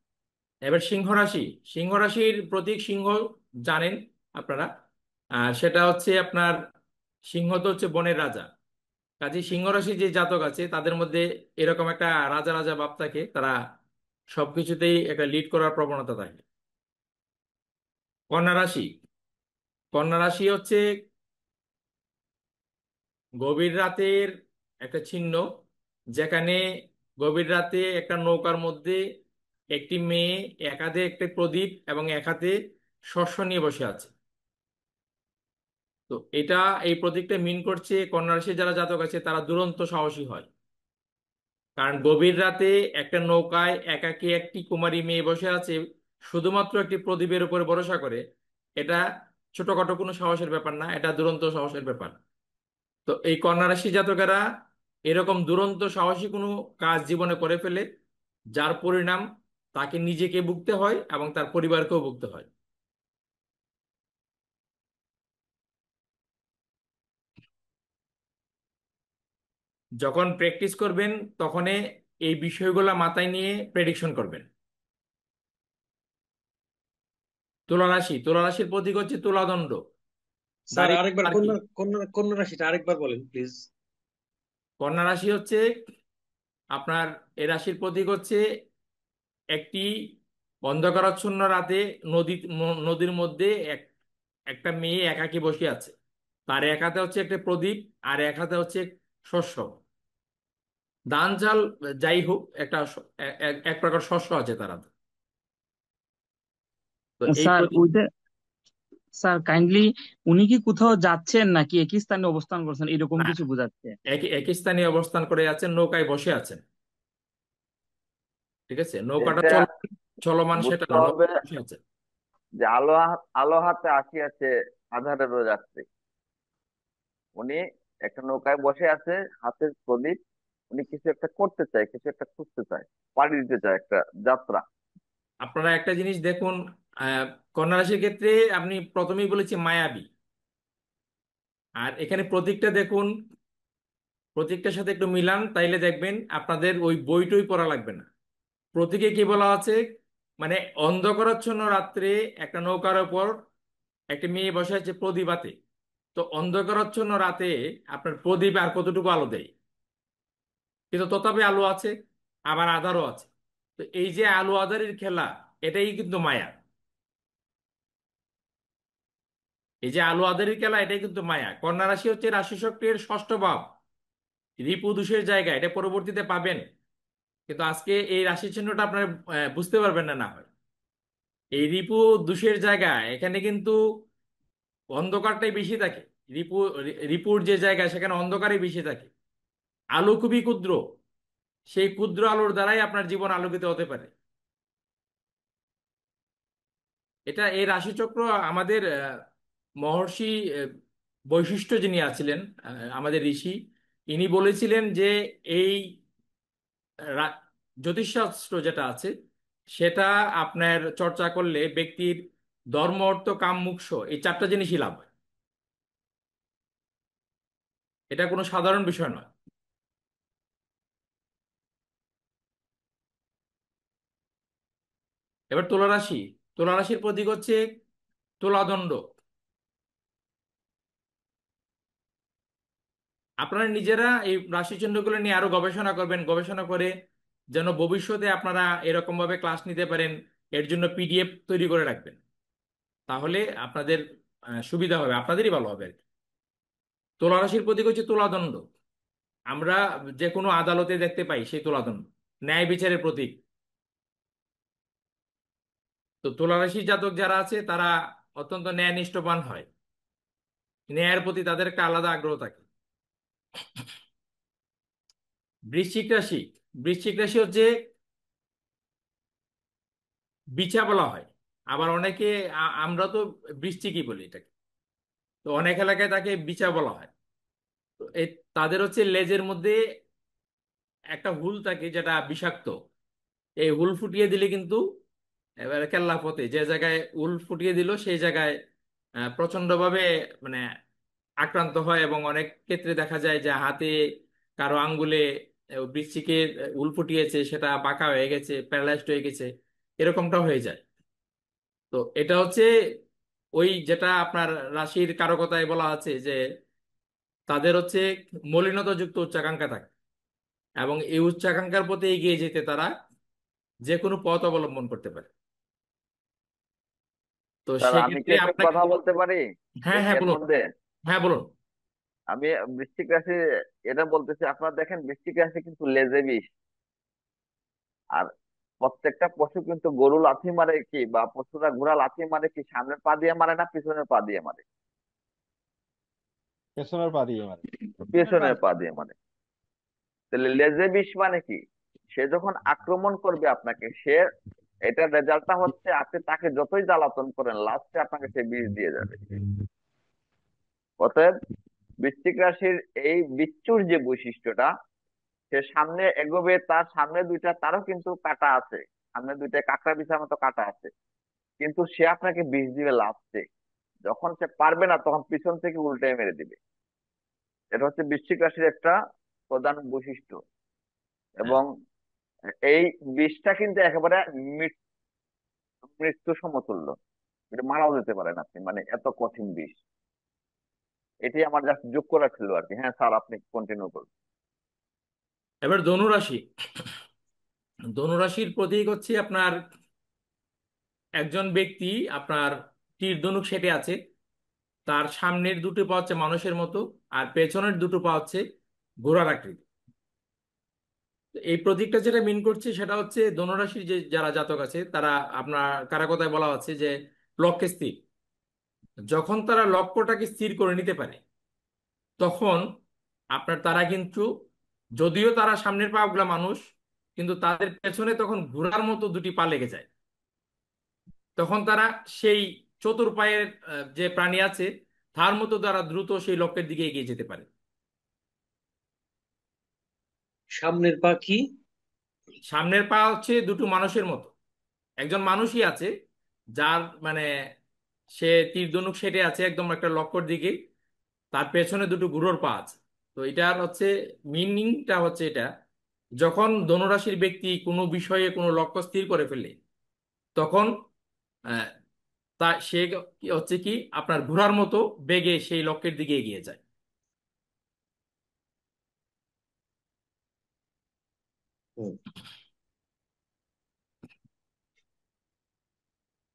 এবার সিংহ রাশি, সিংহ রাশির প্রতীক সিংহ, জানেন আপনারা। আর সেটা হচ্ছে আপনার, সিংহ তো হচ্ছে বনের রাজা। কাজে সিংহ রাশির যে জাতক আছে তাদের মধ্যে এরকম একটা রাজা রাজা ভাব থাকে, তারা সবকিছুতেই একটা লিড করার প্রবণতা থাকে। কন্যা রাশি, কন্যা রাশি হচ্ছে গভীর রাতের একটা চিহ্ন, যেখানে গভীর রাতে একটা নৌকার মধ্যে একটি মেয়ে এক হাতে একটি প্রদীপ এবং এক হাতে শস্য নিয়ে বসে আছে। তো এটা, এই প্রতীকটা মিন করছে কন্যা রাশির যারা জাতক আছে তারা দুরন্ত সাহসী হয়। কারণ গভীর রাতে একটা নৌকায় একাকী একটি কুমারী মেয়ে বসে আছে, শুধুমাত্র একটি প্রদীপের উপরে ভরসা করে, এটা ছোটখাটো কোনো সাহসের ব্যাপার না, এটা দুরন্ত সাহসের ব্যাপার। তো এই কন্যা রাশি জাতকেরা এরকম দুরন্ত সাহসী কোনো কাজ জীবনে করে ফেলে, যার পরিণাম তাকে নিজেকে ভুগতে হয় এবং তার পরিবারকেও ভুগতে হয়। যখন প্র্যাকটিস করবেন তখন এই বিষয়গুলো মাথায় নিয়ে প্রেডিকশন করবেন। তুলা রাশি, তুলা রাশির প্রতীক হচ্ছে তুলাদণ্ড। স্যার দাড়ি আরেকবার আর কি, কন্যা কন্যা কন্যা রাশিটা আরেকবার বলেন প্লিজ। কন্যা রাশি হচ্ছে আপনার, এ রাশির প্রতীক হচ্ছে একটি অন্ধকারাচ্ছন্ন রাতে নদীর মধ্যে একটা মেয়ে একাকী বসে আছে, তার এক হাতে হচ্ছে একটা প্রদীপ আর এক হাতে হচ্ছে শস্য, ধান চাল যাই হোক, একটা এক প্রকার শস্য আছে তার হাতে। তো এই স্যার প্রতীক, ওইটা, স্যার কাইন্ডলি উনি কি কোথাও যাচ্ছেন নাকি একই স্থানে অবস্থান করছেন এরকম না, কিছু বোঝাচ্ছে? একই স্থানে অবস্থান করে আছেন, নৌকায় বসে আছেন। ঠিক আছে, নৌকাটা এটা চলমান সেটা বুঝতে না, হবে নৌকায় বসে আছে। যে আলো হাতে আসিয়াছে আঁধারেরও যাত্রী। উনি একটা নৌকায় বসে আছে, হাতে প্রদীপ। উনি কিছু একটা করতে চায়, কিছু একটা খুঁজতে চায়, পাড়ি দিতে চায় একটা যাত্রা। আপনারা একটা জিনিস দেখুন, আহ কন্যা রাশির ক্ষেত্রে আপনি প্রথমেই বলেছি মায়াবী, আর এখানে প্রতীকটা দেখুন, প্রতীকটার সাথে একটু মিলান, তাইলে দেখবেন আপনাদের ওই বইটই পড়া লাগবে না। প্রতীকে কি বলা আছে, মানে অন্ধকারাচ্ছন্ন রাত্রে একটা নৌকার ওপর একটা মেয়ে বসে আছে প্রদীপ হাতে। তো অন্ধকারাচ্ছন্ন রাতে আপনার প্রদীপ আর কতটুকু আলো দেয়, কিন্তু তথাপি আলো আছে, আবার আধারও আছে। তো এই যে আলো আধারের খেলা, এটাই কিন্তু মায়া। এই যে আলো আঁধারির খেলা, এটাই কিন্তু মায়া। কন্যা রাশি হচ্ছে রাশি চক্রের ষষ্ঠ ভাব, রিপু দোষের জায়গা, এটা পরবর্তীতে পাবেন, কিন্তু আজকে এই রাশি চিহ্নটা আপনার বুঝতে পারবেন না, না হয় এই রিপু দোষের জায়গা, এখানে কিন্তু অন্ধকারটাই বেশি থাকে। রিপুর যে জায়গা সেখানে অন্ধকারই বেশি থাকে, আলো খুবই ক্ষুদ্র, সেই ক্ষুদ্র আলোর দ্বারাই আপনার জীবন আলোকিত হতে পারে। এই রাশিচক্র আমাদের মহর্ষি বৈশিষ্ট্য যিনি আছিলেন, আমাদের ঋষি, ইনি বলেছিলেন যে এই রা- জ্যোতিষশাস্ত্র যেটা আছে সেটা আপনার চর্চা করলে ব্যক্তির ধর্ম অর্থ কাম মোক্ষ এই চারটা জিনিসই লাভ হয়। এটা কোনো সাধারণ বিষয় নয়। এবার তুলা রাশি, তুলা রাশির প্রতীক হচ্ছে তুলাদণ্ড। আপনারা নিজেরা এই রাশি চিহ্নগুলো নিয়ে আরো গবেষণা করবেন, গবেষণা করে যেন ভবিষ্যতে আপনারা এরকম ভাবে ক্লাস নিতে পারেন। এর জন্য পিডিএফ তৈরি করে রাখবেন, তাহলে আপনাদের সুবিধা হবে, আপনাদেরই ভালো হবে আর কি। তুলা রাশির প্রতীক হচ্ছে তুলাদণ্ড। আমরা যে কোনো আদালতে দেখতে পাই সেই তুলাদণ্ড, ন্যায় বিচারের প্রতীক। তো তুলা রাশির জাতক যারা আছে তারা অত্যন্ত ন্যায়নিষ্ঠবান হয়, ন্যায়ের প্রতি তাদের একটা আলাদা আগ্রহ থাকে। বৃশ্চিক রাশি, বৃশ্চিক রাশি হচ্ছে বিছা বলা হয়, আবার অনেকে আমরা তো বৃশ্চিকই বলি এটাকে, তো অনেক এলাকায় তাকে বিছা বলা হয়। তো তাদের হচ্ছে লেজের মধ্যে একটা হুল থাকে যেটা বিষাক্ত। এই হুল ফুটিয়ে দিলে কিন্তু এবারে কেল্লা ফতে, যে জায়গায় হুল ফুটিয়ে দিল সেই জায়গায় প্রচন্ডভাবে মানে আক্রান্ত হয়, এবং অনেক ক্ষেত্রে দেখা যায় যে হাতে কারো আঙ্গুলে বৃশ্চিকের হুল ফুটিয়েছে, সেটা বাঁকা হয়ে গেছে, প্যারালাইজড হয়ে গেছে, এরকমটা হয়ে যায়। তো এটা হচ্ছে ওই যেটা আপনার রাশির কারকতায় বলা আছে যে তাদের হচ্ছে মলিনতাযুক্ত উচ্চাকাঙ্ক্ষা থাকে, এবং এই উচ্চাকাঙ্ক্ষার প্রতি এগিয়ে যেতে তারা যে কোনো পথ অবলম্বন করতে পারে। তো স্যার আমি কি সেক্ষেত্রে একটা আপনাকে, কথা বলতে পারি হ্যাঁ হ্যাঁ এর বলুন, মধ্যে? হ্যাঁ বলুন। আমি বৃশ্চিক রাশি এটা বলতেছি, আপনারা দেখেন বৃশ্চিক রাশি কিন্তু লেজে বিষ। আর প্রত্যেকটা পশু কিন্তু গরু লাথি মারে কি, বা পশুরা ঘোড়া লাথি মারে কি সামনের পা দিয়ে মারে না পিছনের পা দিয়ে মারে? পেছনের পা দিয়ে মানে। পেছনের পা দিয়ে মারে। তাহলে লেজে বিষ মানে কি? সে যখন আক্রমণ করবে আপনাকে, সে এটার রেজাল্টটা হচ্ছে আপনি তাকে যতই জ্বালাতন করেন লাস্টে আপনাকে সে বিষ দিয়ে যাবে। অতএব বৃশ্চিক রাশির এই বিচ্ছুর যে বৈশিষ্ট্যটা, সে সামনে এগোবে, তার সামনে দুইটা তারও কিন্তু কাটা আছে, সামনে দুইটা কাঁকড়া বিছার মতো কাটা আছে, কিন্তু সে আপনাকে বিষ দিবে লাস্টে। যখন সে পারবে না তখন পিছন থেকে উল্টে মেরে দিবে। এটা হচ্ছে বৃশ্চিক রাশির একটা প্রধান বৈশিষ্ট্য। এবং এই বিষটা কিন্তু একেবারে মৃত্যু সমতুল্য। এটা মারাও যেতে পারেন আপনি, মানে এত কঠিন বিষ। এটি আমার জাস্ট যোগ করা ছিল আর কি। হ্যাঁ স্যার, আপনি কন্টিনিউ করুন। এবার ধনুরাশি, ধনুরাশির প্রতীক হচ্ছে আপনার একজন ব্যক্তি আপনার তীর ধনুক সেটে আছে, তার সামনের দুটো পা হচ্ছে মানুষের মতো, আর পেছনের দুটো পা হচ্ছে ঘোড়ার আকৃতি। তো এই প্রতীকটা যেটা মিন করছে সেটা হচ্ছে ধনুরাশির যে যারা জাতক আছে তারা, আপনার কারা কথায় বলা হচ্ছে যে লক্ষ্যে স্থির। যখন তারা লক্ষ্যটাকে স্থির করে নিতে পারে তখন আপনার তারা কিন্তু, যদিও তারা সামনের পা গুলা মানুষ, কিন্তু তাদের পেছনে তখন ঘোড়ার মতো দুটি পা লেগে যায়। তখন তারা সেই চতুর পায়ের যে প্রাণী আছে তার মতো তারা দ্রুত সেই লক্ষ্যের দিকে এগিয়ে যেতে পারে। সামনের পা কি? সামনের পা হচ্ছে দুটো মানুষের মতো, একজন মানুষই আছে যার মানে সে তীর ধনুক সেটে আছে একদম একটা লক্ষ্যর দিকে, তার পেছনে দুটো ঘোড়ার পা আছে। তো এটার হচ্ছে মিনিংটা হচ্ছে এটা, যখন ধনুরাশির ব্যক্তি কোনো বিষয়ে কোনো লক্ষ্য স্থির করে ফেলে তখন আহ, তা সে হচ্ছে কি আপনার ঘোড়ার মতো বেগে সেই লক্ষ্যের দিকে এগিয়ে যায়। হুম।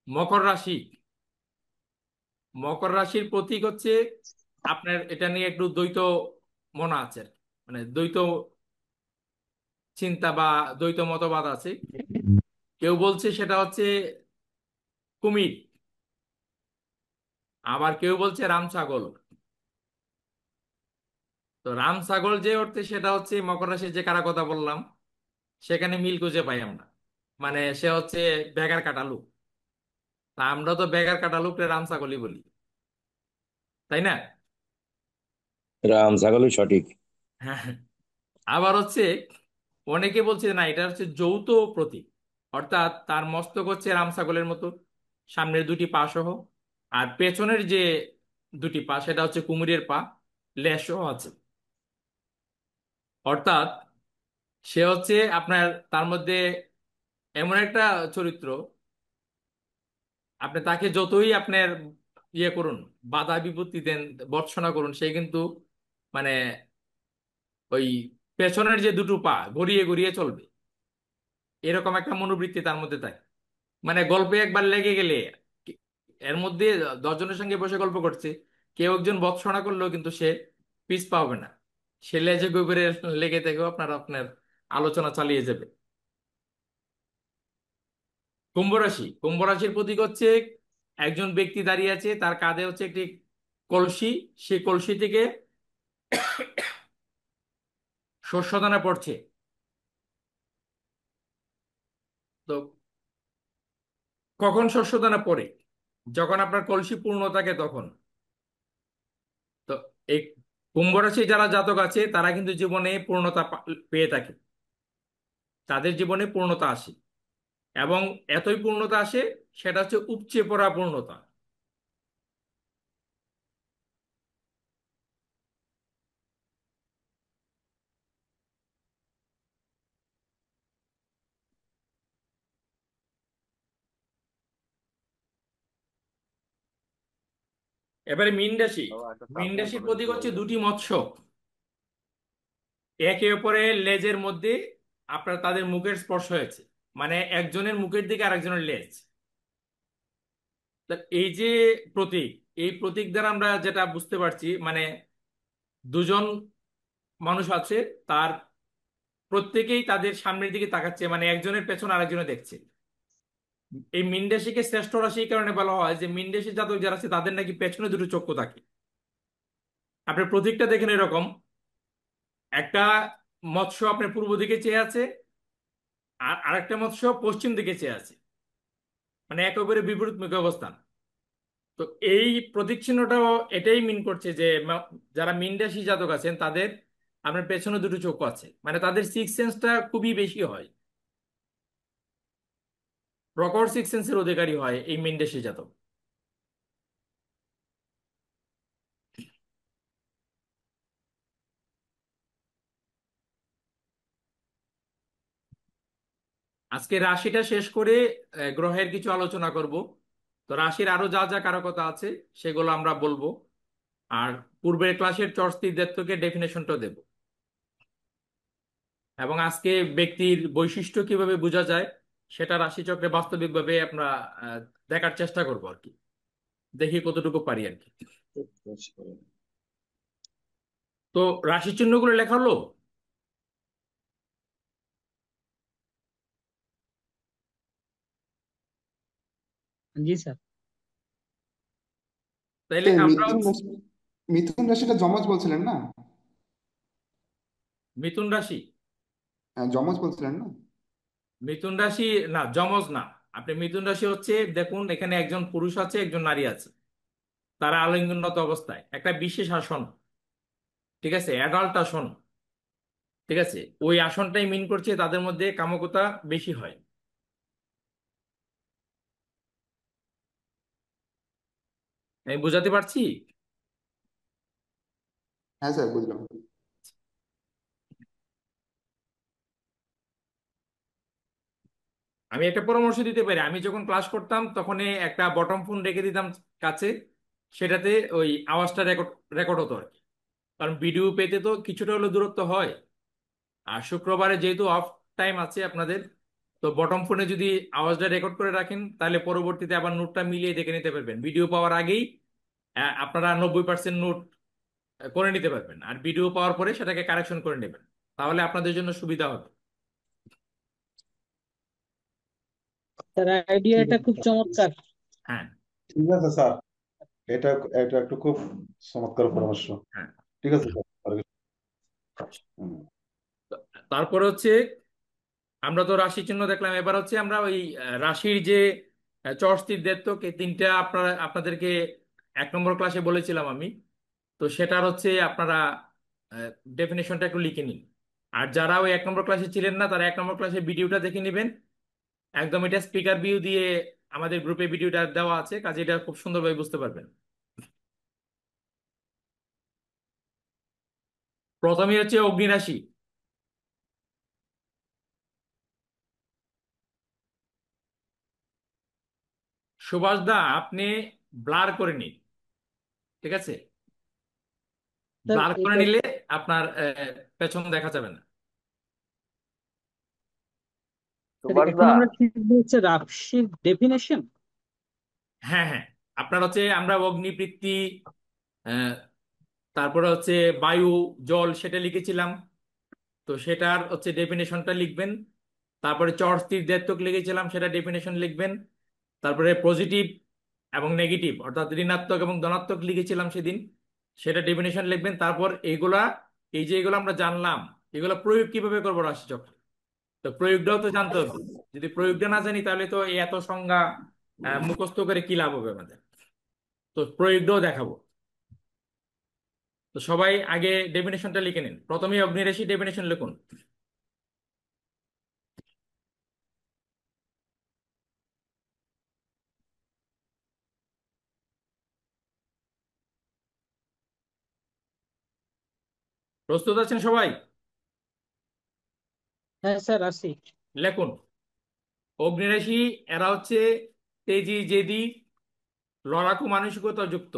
মকর রাশি, মকর রাশির প্রতীক হচ্ছে আপনার, এটা নিয়ে একটু দ্বৈত মনা আছে আর কি। মানে দ্বৈত চিন্তা বা দ্বৈত মতবাদ আছে। কেউ বলছে সেটা হচ্ছে কুমির, আবার কেউ বলছে রাম ছাগল। তো রাম ছাগল যে অর্থে সেটা হচ্ছে মকর রাশির যে কারা কথা বললাম, সেখানে মিল খুঁজে পাই আমরা। মানে সে হচ্ছে বেগার কাটা লোক। তা আমরা তো বেগার কাটা লোকরে রাম ছাগলই বলি, তাই না? রাম ছাগলই সঠিক। হ্যাঁ। আবার হচ্ছে অনেকে বলছে না, এটা হচ্ছে যৌথ প্রতীক। অর্থাৎ তার মস্তক হচ্ছে রাম ছাগলের মতো, সামনের দুটি পা সহ, আর পেছনের যে দুটি পা সেটা হচ্ছে কুমিরের পা, লেজ সহ আছে। অর্থাৎ সে হচ্ছে আপনার তার মধ্যে এমন একটা চরিত্র, আপনি তাকে যতই আপনার ইয়ে করুন, বাধা বিপত্তি দেন, ভর্ৎসনা করুন, সে কিন্তু মানে ওই পেছনের যে দুটো পা গড়িয়ে গড়িয়ে চলবে, এরকম একটা মনোবৃত্তি তার মধ্যে থাকে। মানে গল্পে একবার লেগে গেলে এর মধ্যে 10 জনের সঙ্গে বসে গল্প করছে, কেউ একজন ভর্ৎসনা করলেও কিন্তু সে পিছ পাবে না, সে লেজে গোবরে লেগে থেকেও আপনার আপনার আলোচনা চালিয়ে যাবে। কুম্ভ রাশি, কুম্ভ রাশির প্রতীক হচ্ছে একজন ব্যক্তি দাঁড়িয়ে আছে, তার কাঁধে হচ্ছে একটি কলসি, সেই কলসি থেকে শস্যদানা পড়ছে। তো কখন শস্যদানা পড়ে? যখন আপনার কলসি পূর্ণ থাকে তখন। তো এই কুম্ভ রাশি যারা জাতক আছে তারা কিন্তু জীবনে পূর্ণতা পেয়ে থাকে, তাদের জীবনে পূর্ণতা আসে, এবং এতই পূর্ণতা আসে সেটা হচ্ছে উপচে পড়া পূর্ণতা। এবারে মীন রাশি, একটা মীন সাবধান রাশির করে প্রতীক দিতে হচ্ছে বলবেন। দুটি মৎস্য, একে অপরের লেজের মধ্যে আপনার তাদের মুখের স্পর্শ হয়েছে, মানে একজনের মুখের দিকে আরেকজনের লেজ। তা এই যে প্রতীক, এই প্রতীক দ্বারা আমরা যেটা বুঝতে পারছি, মানে দুজন মানুষ আছে, তার প্রত্যেকেই তাদের সামনের দিকে তাকাচ্ছে, মানে একজনের পেছন আরেকজনে দেখছে। এই মীন রাশিকে শ্রেষ্ঠ রাশি এই কারণে বলা হয় যে মীন রাশির জাতক যারা আছে তাদের নাকি পেছনে দুটো চক্ষু থাকে। আপনার প্রতীকটা দেখেন এরকম, একটা মৎস্য আপনার পূর্ব দিকে চেয়ে আছে, আর আরেকটা মৎস্য পশ্চিম দিকে চেয়ে আছে, মানে একেবারে বিপরীতমুখী অবস্থান। তো এই প্রতীক চিহ্নটাও এটাই মিন করছে যে যারা মীন রাশি জাতক আছেন তাদের আপনার পেছনে দুটো চক্ষু আছে, মানে তাদের সিক্স সেন্সটা খুবই বেশি হয়, প্রকট সিক্স সেন্সের অধিকারী হয় এই মীন রাশি জাতক। আজকে রাশিটা শেষ করে গ্রহের কিছু আলোচনা করব। তো রাশির আরো যা যা কারকতা আছে সেগুলো আমরা বলবো, আর পূর্বের ক্লাসের চর্চিতকে ডেফিনেশনটা দেব, এবং আজকে ব্যক্তির বৈশিষ্ট্য কিভাবে বোঝা যায় সেটা রাশিচক্রে বাস্তবিকভাবে আমরা আহ, দেখার চেষ্টা করবো আর কি, দেখি কতটুকু পারি আর কি। তো রাশি চিহ্নগুলো লেখা হলো। জি স্যার। তাইলে আমরা মিথুন রাশিটা যমজ বলছিলেন না? মিথুন রাশি, হ্যাঁ, যমজ বলছিলেন না? মিথুন রাশি না, যমজ না। আপনি মিথুন রাশি হচ্ছে, দেখুন এখানে একজন পুরুষ আছে একজন নারী আছে, তারা আলিঙ্গনরত অবস্থায় একটা বিশেষ আসন, ঠিক আছে, অ্যাডাল্ট আসন, ঠিক আছে, ওই আসনটাই মিন করছে তাদের মধ্যে কামকতা বেশি হয়। আমি বুঝাতে পারছি? হ্যাঁ স্যার, বুঝলাম। আমি একটা পরামর্শ দিতে পারি, আমি যখন ক্লাস করতাম তখন একটা বটম ফোন রেখে দিতাম কাছে, সেটাতে ওই আওয়াজটা রেকর্ড রেকর্ড হতো আর কি। কারণ ভিডিও পেতে তো কিছুটা হলো দূরত্ব হয়, আর শুক্রবারে যেহেতু অফ টাইম আছে আপনাদের, তো বটম ফোনে যদি আওয়াজটা রেকর্ড করে রাখেন তাহলে পরবর্তীতে আবার নোটটা মিলিয়ে দেখে নিতে পারবেন, ভিডিও পাওয়ার আগেই আপনারা 90% নোট করে নিতে পারবেন, আর ভিডিও পাওয়ার পরে সেটাকে কারেকশন করে নেবেন, তাহলে আপনাদের জন্য সুবিধা হবে। তার ঠিক আইডিয়াটা আছে খুব স্যার। চমৎকার। হ্যাঁ। ঠিক আছে স্যার, এটা এটা একটু খুব চমৎকার পরামর্শ। হ্যাঁ। ঠিক আছে স্যার। হুম। তারপরে হচ্ছে আমরা তো রাশি চিহ্ন দেখলাম, এবার হচ্ছে আমরা ওই রাশির যে চর স্থির দ্বৈতক, এই তিনটা আপনাদেরকে 1 নম্বর ক্লাসে বলেছিলাম আমি। তো সেটার হচ্ছে আপনারা ডেফিনেশনটা একটু লিখে নিন। আর যারা ওই 1 নম্বর ক্লাসে ছিলেন না, তারা 1 নম্বর ক্লাসের ভিডিওটা দেখে নেবেন। একদম এটা স্পিকার ভিউ দিয়ে আমাদের গ্রুপে ভিডিওটা দেওয়া আছে, কাজে এটা খুব সুন্দরভাবে বুঝতে পারবেন। প্রথমে হচ্ছে অগ্নি রাশি। সুভাষ দা, আপনি ব্লার করে নিন, ঠিক আছে? স্যার ব্লার করে এটা নিলে আপনার পেছন দেখা যাবে না। স্যার সুভাষ এখন দা, আমরা শিখবো হচ্ছে রাশির ডেফিনেশন। হ্যাঁ হ্যাঁ, আপনার হচ্ছে আমরা অগ্নিবৃত্তি, আহ, তারপরে হচ্ছে বায়ু, জল সেটা লিখেছিলাম। তো সেটার হচ্ছে ডেফিনেশনটা লিখবেন। তারপরে চর স্থির দ্বৈতক লিখেছিলাম, সেটা ডেফিনেশন লিখবেন। তারপরে পজিটিভ এবং নেগেটিভ অর্থাৎ ঋণাত্মক এবং ধনাত্মক লিখেছিলাম সেদিন, সেটা ডেফিনেশন লিখবেন। তারপর এইগুলা, এই যে এগুলো আমরা জানলাম, এগুলো প্রয়োগ কিভাবে করবো রাশিচক্রে, তো প্রয়োগটাও তো জানতে হবে। যদি প্রয়োগটা না জানি তাহলে তো এই এত সংজ্ঞা মুখস্থ করে কি লাভ হবে আমাদের। তো প্রয়োগটাও দেখাবো। তো সবাই আগে ডেফিনেশনটা লিখে নিন। প্রথমে অগ্নিরাশি ডেফিনেশন লিখুন। প্রস্তুত আছেন সবাই? হ্যাঁ স্যার আসি। লেখুন। অগ্নিরাশি এরা হচ্ছে তেজি জেদি, লড়াকু মানসিকতা যুক্ত।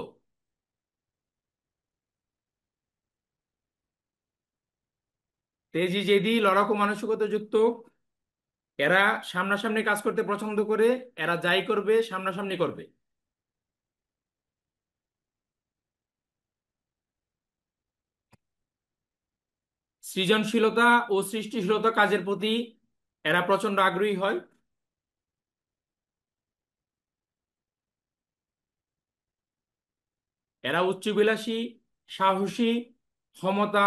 তেজি জেদি, লড়াকু মানসিকতা যুক্ত। এরা সামনাসামনি কাজ করতে পছন্দ করে। এরা যাই করবে সামনাসামনি করবে। সৃজনশীলতা ও সৃষ্টিশীলতা কাজের প্রতি এরা প্রচন্ড আগ্রহী হয়। এরা উচ্চবিলাসী, সাহসী, ক্ষমতা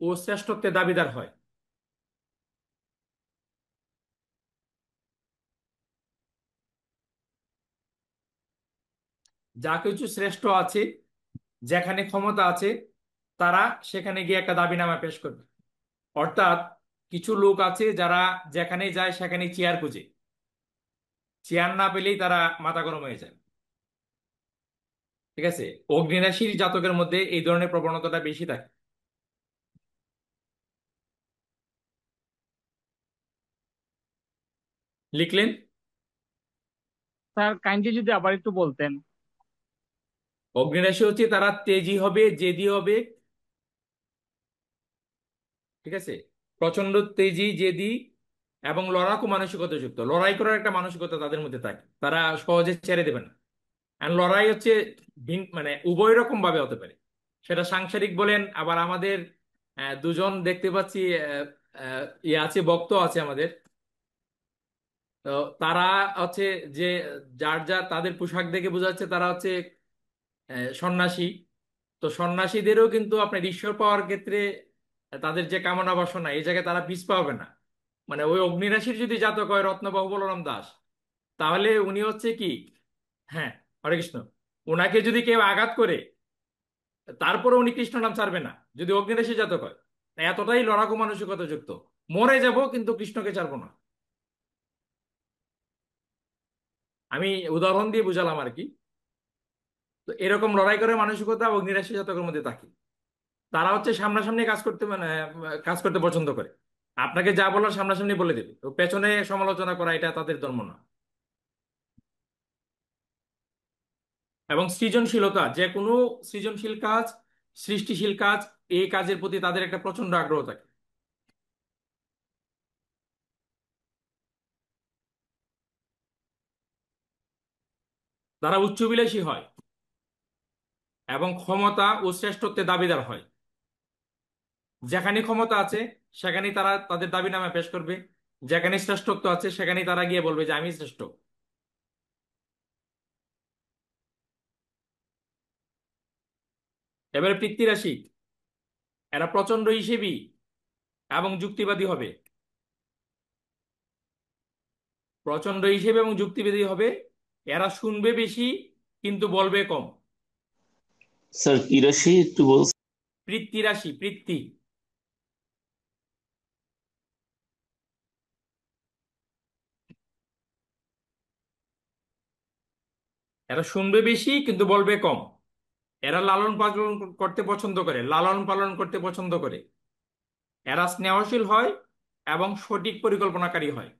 ও শ্রেষ্ঠত্বের দাবিদার হয়। যা কিছু শ্রেষ্ঠ আছে, যেখানে ক্ষমতা আছে, তারা সেখানে গিয়ে একটা দাবিনামা পেশ করবে। অর্থাৎ কিছু লোক আছে যারা যেখানে যায় সেখানে চেয়ার খুঁজে, চেয়ার না পেলেই তারা মাথা গরম হয়ে যায়, ঠিক আছে? অগ্নিরাশির জাতকের মধ্যে এই ধরনের প্রবণতাটা বেশি থাকে। লিখলেন? স্যার কাইন্ডলি যদি আবার একটু বলতেন। অগ্নিরাশি হচ্ছে তারা তেজি হবে, জেদি হবে, ঠিক আছে? প্রচন্ড তেজি, জেদি এবং লড়াকু মানসিকতা যুক্ত। লড়াই করার একটা মানসিকতা তাদের মধ্যে থাকে, তারা সহজে ছেড়ে দেবে না। আর লড়াই হচ্ছে মানে উভয় রকম ভাবে হতে পারে। সেটা সাংসারিক বলেন, আবার আমাদের দুজন দেখতে পাচ্ছি ইয়ে আছে, ভক্ত আছে আমাদের। তো তারা হচ্ছে যে যার যার তাদের পোশাক দেখে বোঝা যাচ্ছে তারা হচ্ছে সন্ন্যাসী। তো সন্ন্যাসীদেরও কিন্তু আপনার ঈশ্বর পাওয়ার ক্ষেত্রে তাদের যে কামনা বাসনা, এই জায়গায় তারা পিছ পাবে না। মানে ওই অগ্নিরাশির যদি জাতক হয় রত্নবাবু বলরাম দাস, তাহলে উনি হচ্ছে কি, হ্যাঁ, হরে কৃষ্ণ, ওনাকে যদি কেউ আঘাত করে তারপরে উনি কৃষ্ণ নাম ছাড়বে না, যদি অগ্নিরাশি জাতক হয়। এতটাই লড়াকু মানসিকতা যুক্ত। মরে যাব কিন্তু কৃষ্ণকে ছাড়বো না। আমি উদাহরণ দিয়ে বুঝালাম আর কি। তো এরকম লড়াই করে মানসিকতা অগ্নিরাশি জাতকের মধ্যে থাকে। তারা হচ্ছে সামনাসামনি কাজ করতে, মানে কাজ করতে পছন্দ করে। আপনাকে যা বলার সামনাসামনি বলে দেবে, তো পেছনে সমালোচনা করা এটা তাদের ধর্ম না। এবং সৃজনশীলতা, যে কোনো সৃজনশীল কাজ, সৃষ্টিশীল কাজ, এই কাজের প্রতি তাদের একটা প্রচন্ড আগ্রহ থাকে। তারা উচ্চাভিলাষী হয় এবং ক্ষমতা ও শ্রেষ্ঠত্বের দাবিদার হয়। যেখানে ক্ষমতা আছে সেখানেই তারা তাদের দাবিনামা পেশ করবে, যেখানে শ্রেষ্ঠত্ব আছে সেখানেই তারা গিয়ে বলবে যে আমি শ্রেষ্ঠ। এবারে পৃথ্বীরাশি, এরা প্রচন্ড হিসেবী এবং যুক্তিবাদী হবে। প্রচন্ড হিসেবে এবং যুক্তিবিদ্যা হবে। এরা শুনবে বেশি কিন্তু বলবে কম। স্যার কি রাশি একটু বলছেন? পৃথ্বী রাশি, পৃথ্বী। এরা শুনবে বেশি কিন্তু বলবে কম। এরা লালন পালন করতে পছন্দ করে, লালন পালন করতে পছন্দ করে। এরা স্নেহশীল হয় এবং সঠিক পরিকল্পনাকারী হয়।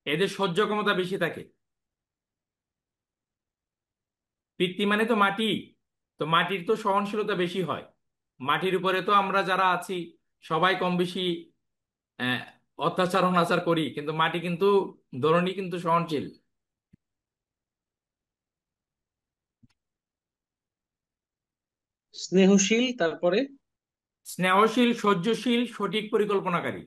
এদের সহ্য ক্ষমতা বেশি থাকে। পৃথ্বী মানে তো মাটি, তো মাটির তো সহনশীলতা বেশি হয়। মাটির উপরে তো আমরা যারা আছি সবাই কম বেশি আহ, অত্যাচার অনাচার করি, কিন্তু মাটি কিন্তু ধরনী কিন্তু সহনশীল। স্নেহশীল, তারপরে? স্নেহশীল, সহ্যশীল, সঠিক পরিকল্পনাকারী।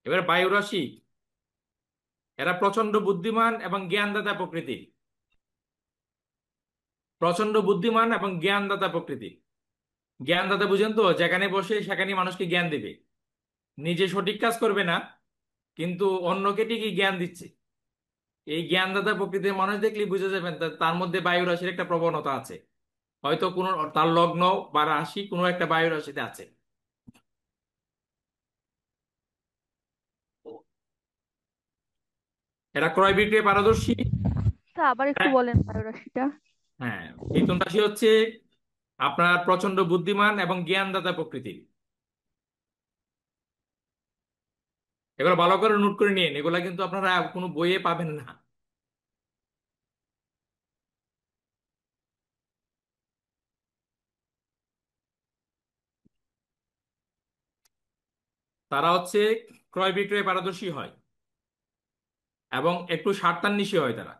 এবার বায়ু রাশি। এরা প্রচন্ড বুদ্ধিমান এবং জ্ঞানদাতা প্রকৃতির। প্রচন্ড বুদ্ধিমান এবং জ্ঞানদাতা প্রকৃতির। জ্ঞানদাতা বুঝেন তো, যেখানে বসে সেখানে মানুষকে জ্ঞান দিবে, নিজে সঠিক কাজ করবে না কিন্তু অন্যকে ঠিকই জ্ঞান দিচ্ছে। এই জ্ঞানদাতা প্রকৃতির মানুষ দেখলে বুঝে যাবেন তার মধ্যে বায়ু রাশির একটা প্রবণতা আছে। হয়তো কোনো তার লগ্ন বা রাশি কোনো একটা বায়ু রাশিতে আছে। এরা ক্রয় বিক্রয়ে পারদর্শী। তা আবার একটু বলেন বায়ু রাশিটা। হ্যাঁ, মিথুন রাশি হচ্ছে আপনার প্রচন্ড বুদ্ধিমান এবং জ্ঞানদাতা প্রকৃতির। এগুলো ভালো করে নোট করে নিন, এগুলা কিন্তু আপনারা কোনো বইয়ে পাবেন না। তারা হচ্ছে ক্রয় বিক্রয়ে পারদর্শী হয় এবং একটু স্বার্থান্বেষী হয় তারা।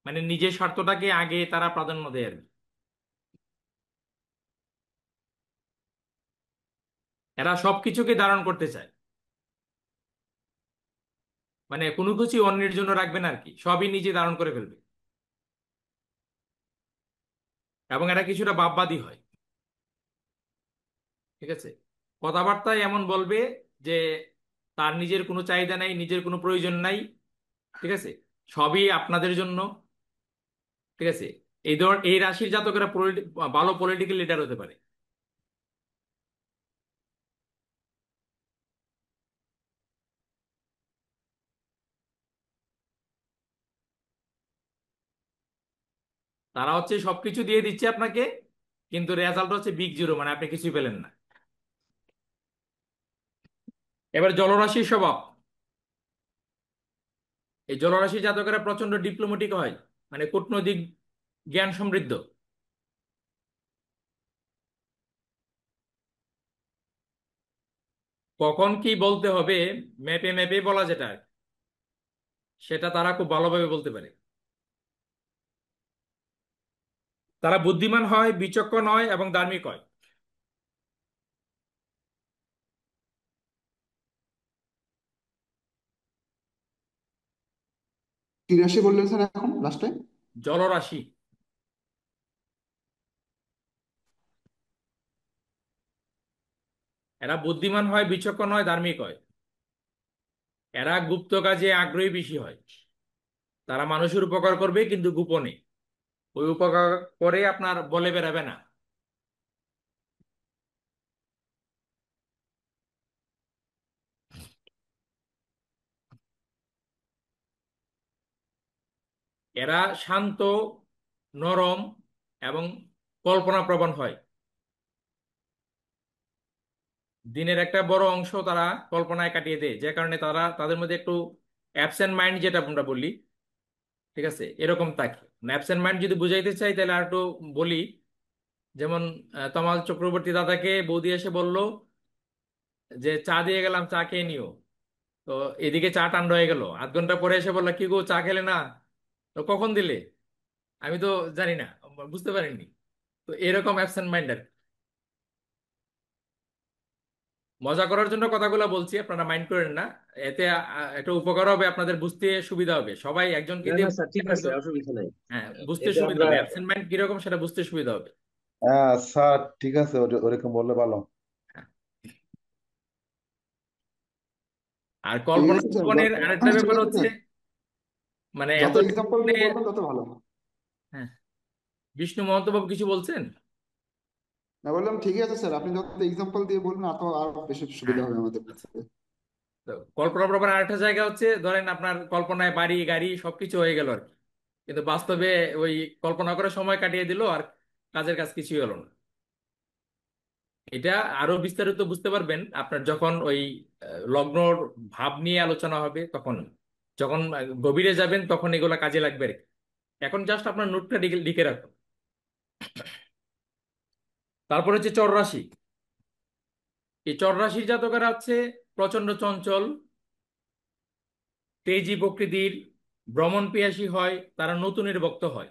মানে নিজের স্বার্থটাকে আগে তারা প্রাধান্য দেয় আর কি। এরা সবকিছুকে ধারণ করতে চায়, মানে কোনো কিছু অন্যের জন্য রাখবে না আর কি, সবই নিজে ধারণ করে ফেলবে। এবং এরা কিছুটা ভাববাদী হয়। ঠিক আছে, কথাবার্তায় এমন বলবে যে তার নিজের কোনো চাহিদা নাই, নিজের কোনো প্রয়োজন নাই। ঠিক আছে, সবই আপনাদের জন্য। ঠিক আছে, এই রাশির জাতকেরা ভালো পলিটিক্যাল লিডার হতে পারে। তারা হচ্ছে সবকিছু দিয়ে দিচ্ছে আপনাকে, কিন্তু রেজাল্ট হচ্ছে বিগ জিরো, মানে আপনি কিছুই পেলেন না। এবার জলরাশির স্বভাব। এই জলরাশির জাতকেরা প্রচন্ড ডিপ্লোম্যাটিক হয়, মানে কূটনৈতিক জ্ঞান সমৃদ্ধ। কখন কি বলতে হবে ম্যাপে ম্যাপে বলা, যেটা সেটা তারা খুব ভালোভাবে বলতে পারে। তারা বুদ্ধিমান হয়, বিচক্ষণ হয় এবং ধার্মিক হয়। কি রাশি বললেন স্যার এখন লাস্টে? জলরাশি। এরা বুদ্ধিমান হয়, বিচক্ষণ হয়, ধার্মিক হয়। এরা গুপ্ত কাজে আগ্রহী বেশি হয়। তারা মানুষের উপকার করবে কিন্তু গোপনে, ওই উপকার করে আপনার বলে বেড়াবে না। এরা শান্ত, নরম এবং কল্পনাপ্রবণ হয়। দিনের একটা বড় অংশ তারা কল্পনায় কাটিয়ে দেয়, যে কারণে তারা তাদের মধ্যে একটু অ্যাবসেন্ট মাইন্ড যেটা আমরা বলি, ঠিক আছে, এরকম থাকে। অ্যাবসেন্ট মাইন্ড যদি বুঝাইতে চাই তাহলে আর একটু বলি। যেমন তমাল চক্রবর্তী দাদাকে বৌদি এসে বলল যে চা দিয়ে গেলাম, চা খেয়ে নিও। তো এদিকে চা টান্ড হয়ে গেল, আধ ঘন্টা পরে এসে বললো, কি গো চা খেলে না? তো কখন দিলে? আমি তো জানি না, বুঝতে পারিনি। তো এরকম অ্যাবসেন্ট মাইন্ড আর কি। মজা করার জন্য কথাগুলো বলছি, আপনারা মাইন্ড করেন না। এতে একটা উপকার হবে, আপনাদের বুঝতে সুবিধা হবে। সবাই একজনকে না দিয়ে না স্যার, বুঝতে ঠিক আছে, পারবে। অসুবিধা নাই। হ্যাঁ, বুঝতে এতে সুবিধা আমরা হবে, অ্যাবসেন্ট মাইন্ড কিরকম সেটা বুঝতে সুবিধা হবে। হ্যাঁ স্যার, ঠিক আছে, ওরকম বললে ভালো। হ্যাঁ। আর ঠিক কল্পনা আছে স্যার, প্রবণের আরেকটা ঠিক ব্যাপার আছে হচ্ছে, স্যার, মানে যত এত এক্সাম্পল দিয়ে বলবেন তত ভালো। হ্যাঁ, বিষ্ণু মহন্ত বাবু কিছু বলছেন? না, বললাম ঠিক আছে স্যার, আপনি যত এক্সাম্পল দিয়ে বলবেন তত আর বেশি সুবিধা হ্যাঁ, হবে আমাদের। আচ্ছা। তো কল্পনা প্রবণ আরেকটা জায়গা হচ্ছে, ধরেন আপনার কল্পনায় বাড়ি গাড়ি সবকিছু হয়ে গেল আর কি, কিন্তু বাস্তবে ওই কল্পনা করে সময় কাটিয়ে দিল আর কাজের কাজ কিছুই হলো না। এটা আরো বিস্তারিত বুঝতে পারবেন আপনার যখন ওই লগ্নর ভাব নিয়ে আলোচনা হবে তখন। যখন গভীরে যাবেন তখন এগুলা কাজে লাগবে আর কি। এখন জাস্ট আপনার নোটটা লিখে লিখে রাখুন। তারপর হচ্ছে চর রাশি। এই চর রাশির জাতকেরা হচ্ছে প্রচন্ড চঞ্চল, তেজি প্রকৃতির, ভ্রমণ পিয়াসী হয়, তারা নতুনের ভক্ত হয়।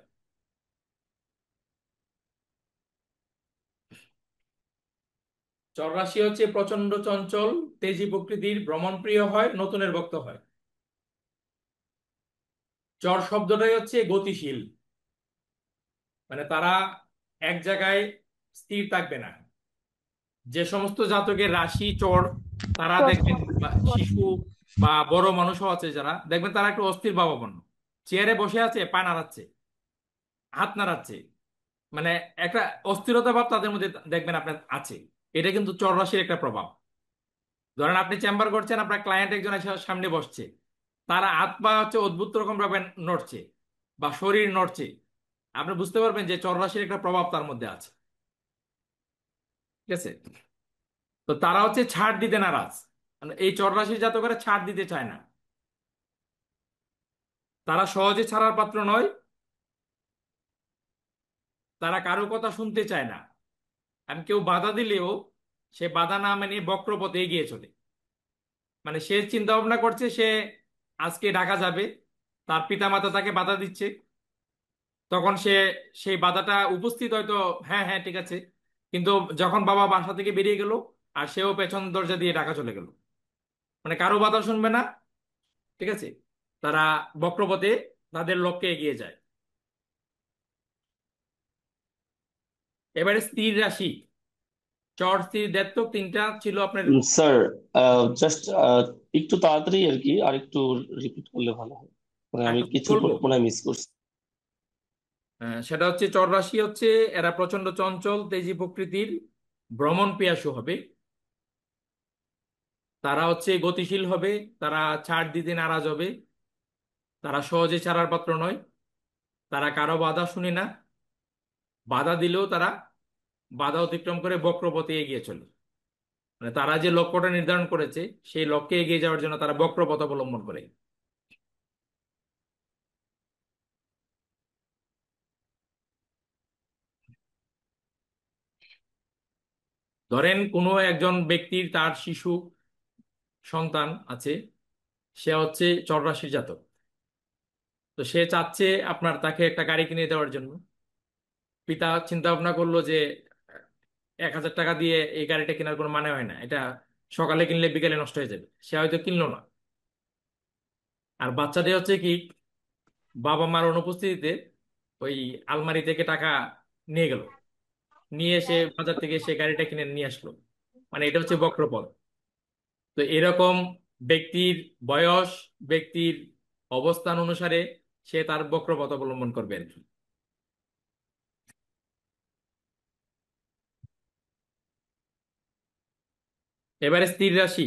চর রাশি হচ্ছে প্রচন্ড চঞ্চল, তেজি প্রকৃতির, ভ্রমণ প্রিয় হয়, নতুনের ভক্ত হয়। চর শব্দটাই হচ্ছে গতিশীল, মানে তারা এক জায়গায় স্থির থাকবে না। যে সমস্ত জাতকের রাশি চর, তারা দেখবেন শিশু বা বড় মানুষও আছে যারা, দেখবেন তারা একটু অস্থির ভাবাপন্ন, চেয়ারে বসে আছে, পা নাড়াচ্ছে, হাত নাড়াচ্ছে, মানে একটা অস্থিরতা ভাব তাদের মধ্যে দেখবেন আপনার আছে। এটা কিন্তু চর রাশির একটা প্রভাব। ধরেন আপনি চেম্বার করছেন, আপনার ক্লায়েন্ট একজন এসে সামনে বসছে, তারা হাত পা হচ্ছে অদ্ভুত রকম ভাবে নড়ছে বা শরীর নড়ছে, আপনি বুঝতে পারবেন যে চর রাশির একটা প্রভাব তার মধ্যে আছে। ঠিক আছে? তো তারা হচ্ছে ছাড় দিতে নারাজ, মানে এই চর রাশির জাতকরা ছাড় দিতে চায় না। তারা সহজে ছাড়ার পাত্র নয়, তারা কারো কথা শুনতে চায় না। আমি কেউ বাধা দিলেও সে বাধা না মেনে বক্রপথে এগিয়ে চলে। মানে সে চিন্তা ভাবনা করছে সে আজকে ঢাকা যাবে, তার পিতামাতা তাকে বাধা দিচ্ছে, তখন সে সেই বাধাটা উপস্থিত হয়তো, হ্যাঁ হ্যাঁ ঠিক আছে, কিন্তু যখন বাবা বাসা থেকে বেরিয়ে গেল আর সেও পেছন দরজা দিয়ে ঢাকা চলে গেল, মানে কারো বাধা শুনবে না। ঠিক আছে? তারা বক্রপথে তাদের লক্ষ্যে এগিয়ে যায়। এবারে স্থির রাশি। চর স্থির দেবত্ব তিনটা ছিল আপনার। স্যার, জাস্ট একটু তাড়াতাড়ি আর কি, আর একটু রিপিট করলে ভালো হয়, মানে আমি একটু কিছু বলবো, মনে মিস করছি। সেটা হচ্ছে চর রাশি হচ্ছে এরা প্রচন্ড চঞ্চল তেজি প্রকৃতির, ভ্রমণ পিয়াসু হবে, তারা হচ্ছে গতিশীল হবে, তারা ছাড় দিতে নারাজ হবে, তারা সহজে ছাড়ার পাত্র নয়, তারা কারো বাধা শুনে না, বাধা দিলেও তারা বাধা অতিক্রম করে বক্রপথে এগিয়ে চলে। মানে তারা যে লক্ষ্যটা নির্ধারণ করেছে সেই লক্ষ্যে এগিয়ে যাওয়ার জন্য তারা বক্রপথ অবলম্বন করে। ধরেন কোনো একজন ব্যক্তির তার শিশু সন্তান আছে, সে হচ্ছে চর রাশির জাতক। তো সে চাচ্ছে আপনার তাকে একটা গাড়ি কিনে দেওয়ার জন্য। পিতা চিন্তা ভাবনা করলো যে 1,000 টাকা দিয়ে এই গাড়িটা কেনার কোনো মানে হয় না, এটা সকালে কিনলে বিকেলে নষ্ট হয়ে যাবে, সে হয়তো কিনলো না। আর বাচ্চাদের হচ্ছে কি, বাবা মার অনুপস্থিতিতে ওই আলমারি থেকে টাকা নিয়ে গেল, নিয়ে এসে বাজার থেকে সে গাড়িটা কিনে নিয়ে আসলো, মানে এটা হচ্ছে বক্রপথ। তো এরকম ব্যক্তির বয়স, ব্যক্তির অবস্থান অনুসারে সে তার বক্রপথ অবলম্বন করবে আর কি। এবারে স্থির রাশি।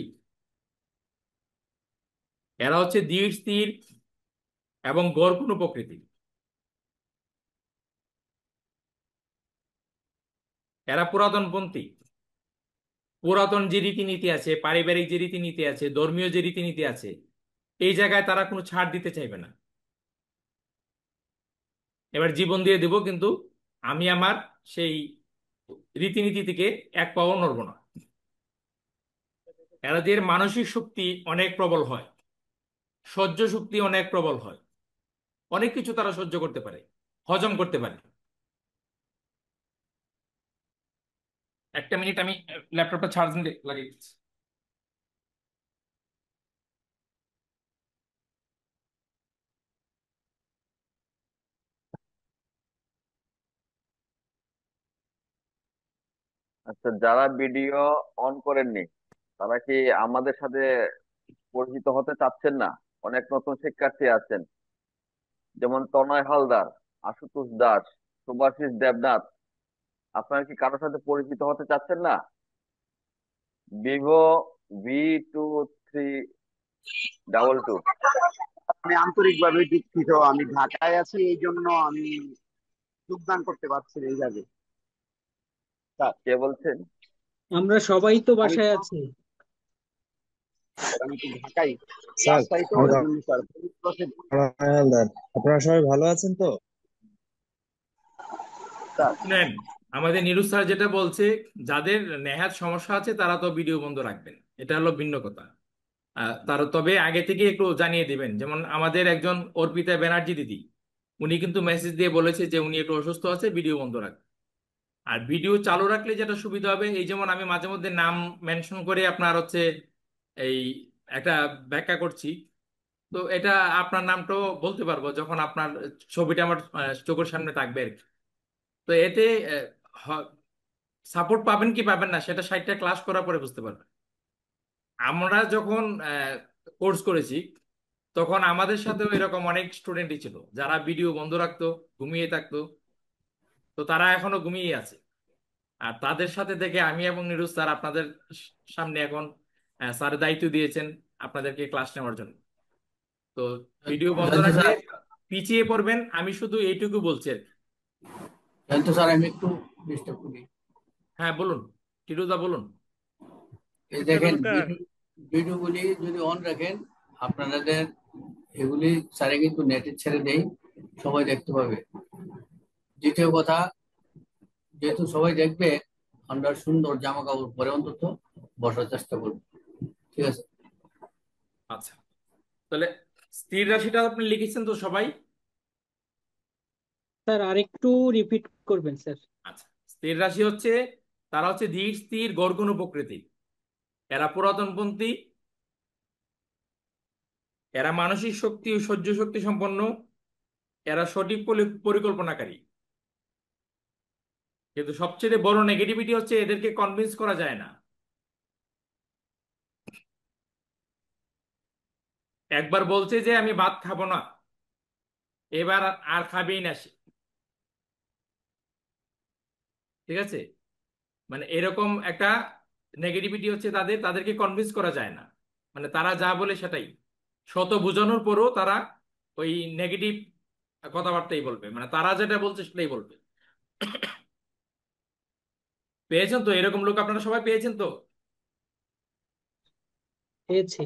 এরা হচ্ছে ধীর স্থির এবং গড়পূর্ণ প্রকৃতির। এরা পুরাতনপন্থী, পুরাতন যে রীতিনীতি আছে, পারিবারিক যে রীতিনীতি আছে, ধর্মীয় যে রীতিনীতি আছে, এই জায়গায় তারা কোনো ছাড় দিতে চাইবে না। এবার জীবন দিয়ে দেব, কিন্তু আমি আমার সেই রীতিনীতি থেকে এক পাও নড়ব না। এদের মানসিক শক্তি অনেক প্রবল হয়, সহ্য শক্তি অনেক প্রবল হয়, অনেক কিছু তারা সহ্য করতে পারে, হজম করতে পারে। একটা মিনিট, আমি ল্যাপটপটা চার্জ লাগিয়ে দিচ্ছি। আচ্ছা, যারা ভিডিও অন করেননি তারা কি আমাদের সাথে পরিচিত হতে চাচ্ছেন না? অনেক নতুন শিক্ষার্থী আছেন, যেমন তনয় হালদার, আশুতোষ দাস, সুভাষিস দেবনাথ। আপনারা কি কারোর সাথে পরিচিত হতে চাচ্ছেন না? Vivo V2322। আমি আন্তরিকভাবে দুঃখিত, আমি ঢাকায় আছি, এই জন্য আমি যোগদান করতে পারছি না এই জায়গায়। স্যার, কে বলছেন? আমরা সবাই তো আমি বাসায় আছি। আমি তো ঢাকায়, স্যার রাজশাহী তো, এই জন্য স্যার। হালদার, আপনারা সবাই ভালো আছেন তো? স্যার, শুনেন, আমাদের নিরুজ স্যার যেটা বলছে, যাদের নেহাত সমস্যা আছে তারা তো ভিডিও বন্ধ রাখবেন, এটা হলো ভিন্ন কথা। তার তবে আগে থেকে একটু জানিয়ে দিবেন। যেমন আমাদের একজন অর্পিতা ব্যানার্জি দিদি, উনি কিন্তু মেসেজ দিয়ে বলেছে যে উনি একটু অসুস্থ আছে, ভিডিও বন্ধ রাখবেন। আর ভিডিও চালু রাখলে যেটা সুবিধা হবে, এই যেমন আমি মাঝে মধ্যে নাম মেনশন করে আপনার হচ্ছে এই একটা ব্যাখ্যা করছি, তো এটা আপনার নামটাও বলতে পারবো যখন আপনার ছবিটা আমার চোখের সামনে থাকবে আর কি। তো এতে সাপোর্ট পাবেন কি পাবেন না সেটা 60টা ক্লাস করার পরে বুঝতে পারবেন। আমরা যখন কোর্স করেছি তখন আমাদের সাথেও এরকম অনেক স্টুডেন্টই ছিল যারা ভিডিও বন্ধ রাখতো, ঘুমিয়ে থাকতো। তো তারা এখনো ঘুমিয়ে আছে। আর তাদের সাথে থেকে আমি এবং নিরুজ স্যার আপনাদের সামনে এখন স্যার দায়িত্ব দিয়েছেন আপনাদেরকে ক্লাস নেওয়ার জন্য। তো ভিডিও বন্ধ জানতো রাখলে স্যার, পিছিয়ে পড়বেন, আমি শুধু এইটুকু বলছি আর কি। জানতো স্যার, আমি একটু ডিস্টার্ব করি। হ্যাঁ বলুন, টিরুদা বলুন। এই দেখেন, ভিডিওগুলি যদি অন রাখেন আপনাদের, এগুলি স্যারে কিন্তু নেটে ছেড়ে দেই, সবাই দেখতে পাবে। দ্বিতীয় কথা, যেহেতু সবাই দেখবে, আমরা সুন্দর জামা কাপড় পরে অন্তত বসার চেষ্টা করবো, ঠিক আছে? আচ্ছা, তাহলে স্থির রাশিটা আপনি লিখেছেন তো সবাই? স্যার আরেকটু রিপিট করবেন স্যার। আচ্ছা, স্থির রাশি হচ্ছে, তারা হচ্ছে ধীর স্থির গর্গণ প্রকৃতি। এরা পুরাতনপন্থী, এরা মানসিক শক্তি ও সহ্য শক্তি সম্পন্ন, এরা সঠিক পরিকল্পনাকারী। কিন্তু সবচেয়ে বড় নেগেটিভিটি হচ্ছে এদেরকে কনভিন্স করা যায় না। একবার বলছে যে আমি ভাত খাবো না, এবার আর খাবেই না সে, ঠিক আছে? মানে এরকম একটা নেগেটিভিটি হচ্ছে তাদের, তাদেরকে কনভিন্স করা যায় না। মানে তারা যা বলে সেটাই, শত বোঝানোর পরও তারা ওই নেগেটিভ কথাবার্তাই বলবে, মানে তারা যেটা বলছে সেটাই বলবে। পেয়েছেন তো এরকম লোক? আপনারা সবাই পেয়েছেন তো? পেয়েছি।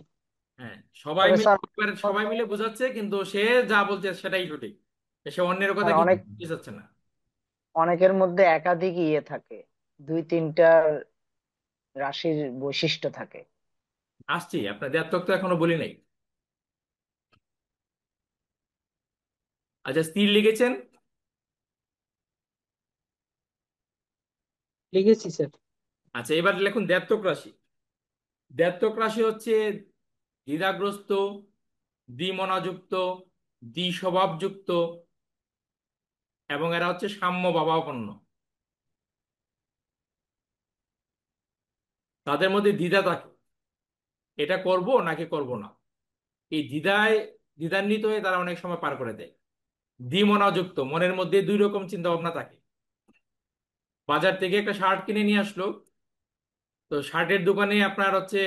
হ্যাঁ, সবাই তবে মিলে স্যার, সবাই মিলে বোঝাচ্ছে, কিন্তু সে যা বলছে সেটাই সঠিক, সে অন্যের কথা স্যার কিছু অনেক বুঝতে চাচ্ছে না। অনেকের মধ্যে একাধিক ইয়ে থাকে, দুই তিনটা রাশির বৈশিষ্ট্য থাকে। আসছি, আপনার দেড় তো এখনো বলি নাই। আচ্ছা, স্থির লিখেছেন? লিখেছি স্যার। আচ্ছা, এবার লিখুন দেড় রাশি। দেড় রাশি হচ্ছে দ্বিধাগ্রস্ত, দ্বিমনাযুক্ত, দ্বিস্বভাবযুক্ত, এবং এরা হচ্ছে সাম্য ভাবাপন্ন। তাদের মধ্যে দ্বিধা থাকে, এটা করব নাকি করব না। এই দ্বিধান্বিত হয়ে তারা অনেক সময় পার করে দেয়। দ্বিমনাযুক্ত, মনের মধ্যে দুই রকম চিন্তা ভাবনা থাকে। বাজার থেকে একটা শার্ট কিনে নিয়ে আসলো, তো শার্টের দোকানে আপনার হচ্ছে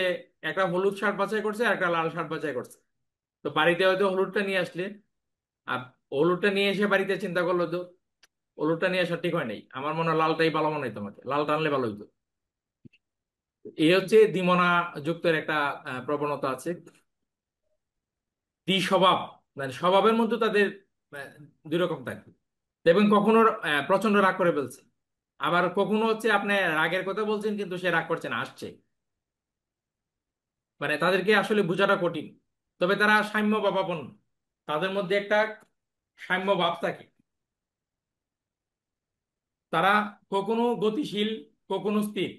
একটা হলুদ শার্ট বাছাই করছে আর একটা লাল শার্ট বাছাই করছে। তো বাড়িতে হয়তো হলুদটা নিয়ে আসলে, আর হলুদটা নিয়ে এসে বাড়িতে চিন্তা করলো তো হলুদটা নিয়ে আসা ঠিক হয় নাই, আমার মনে হয় লালটাই ভালো মনে হয়, তোমাকে লালটা আনলে ভালো হইতো। এই হচ্ছে দ্বিমনা যুক্তের একটা প্রবণতা আছে। দ্বিস্বভাব, মানে স্বভাবের মধ্যে তাদের আহ, দুই রকম থাকে। এবং কখনো প্রচন্ড রাগ করে ফেলছে, আবার কখনো হচ্ছে আপনি রাগের কথা বলছেন কিন্তু সে রাগ করছে না, আসছে। মানে তাদেরকে আসলে বোঝাটা কঠিন। তবে তারা সাম্য ভাবাপন্ন, তাদের মধ্যে একটা সাম্য ভাব থাকে। তারা কখনো গতিশীল, কখনো স্থির।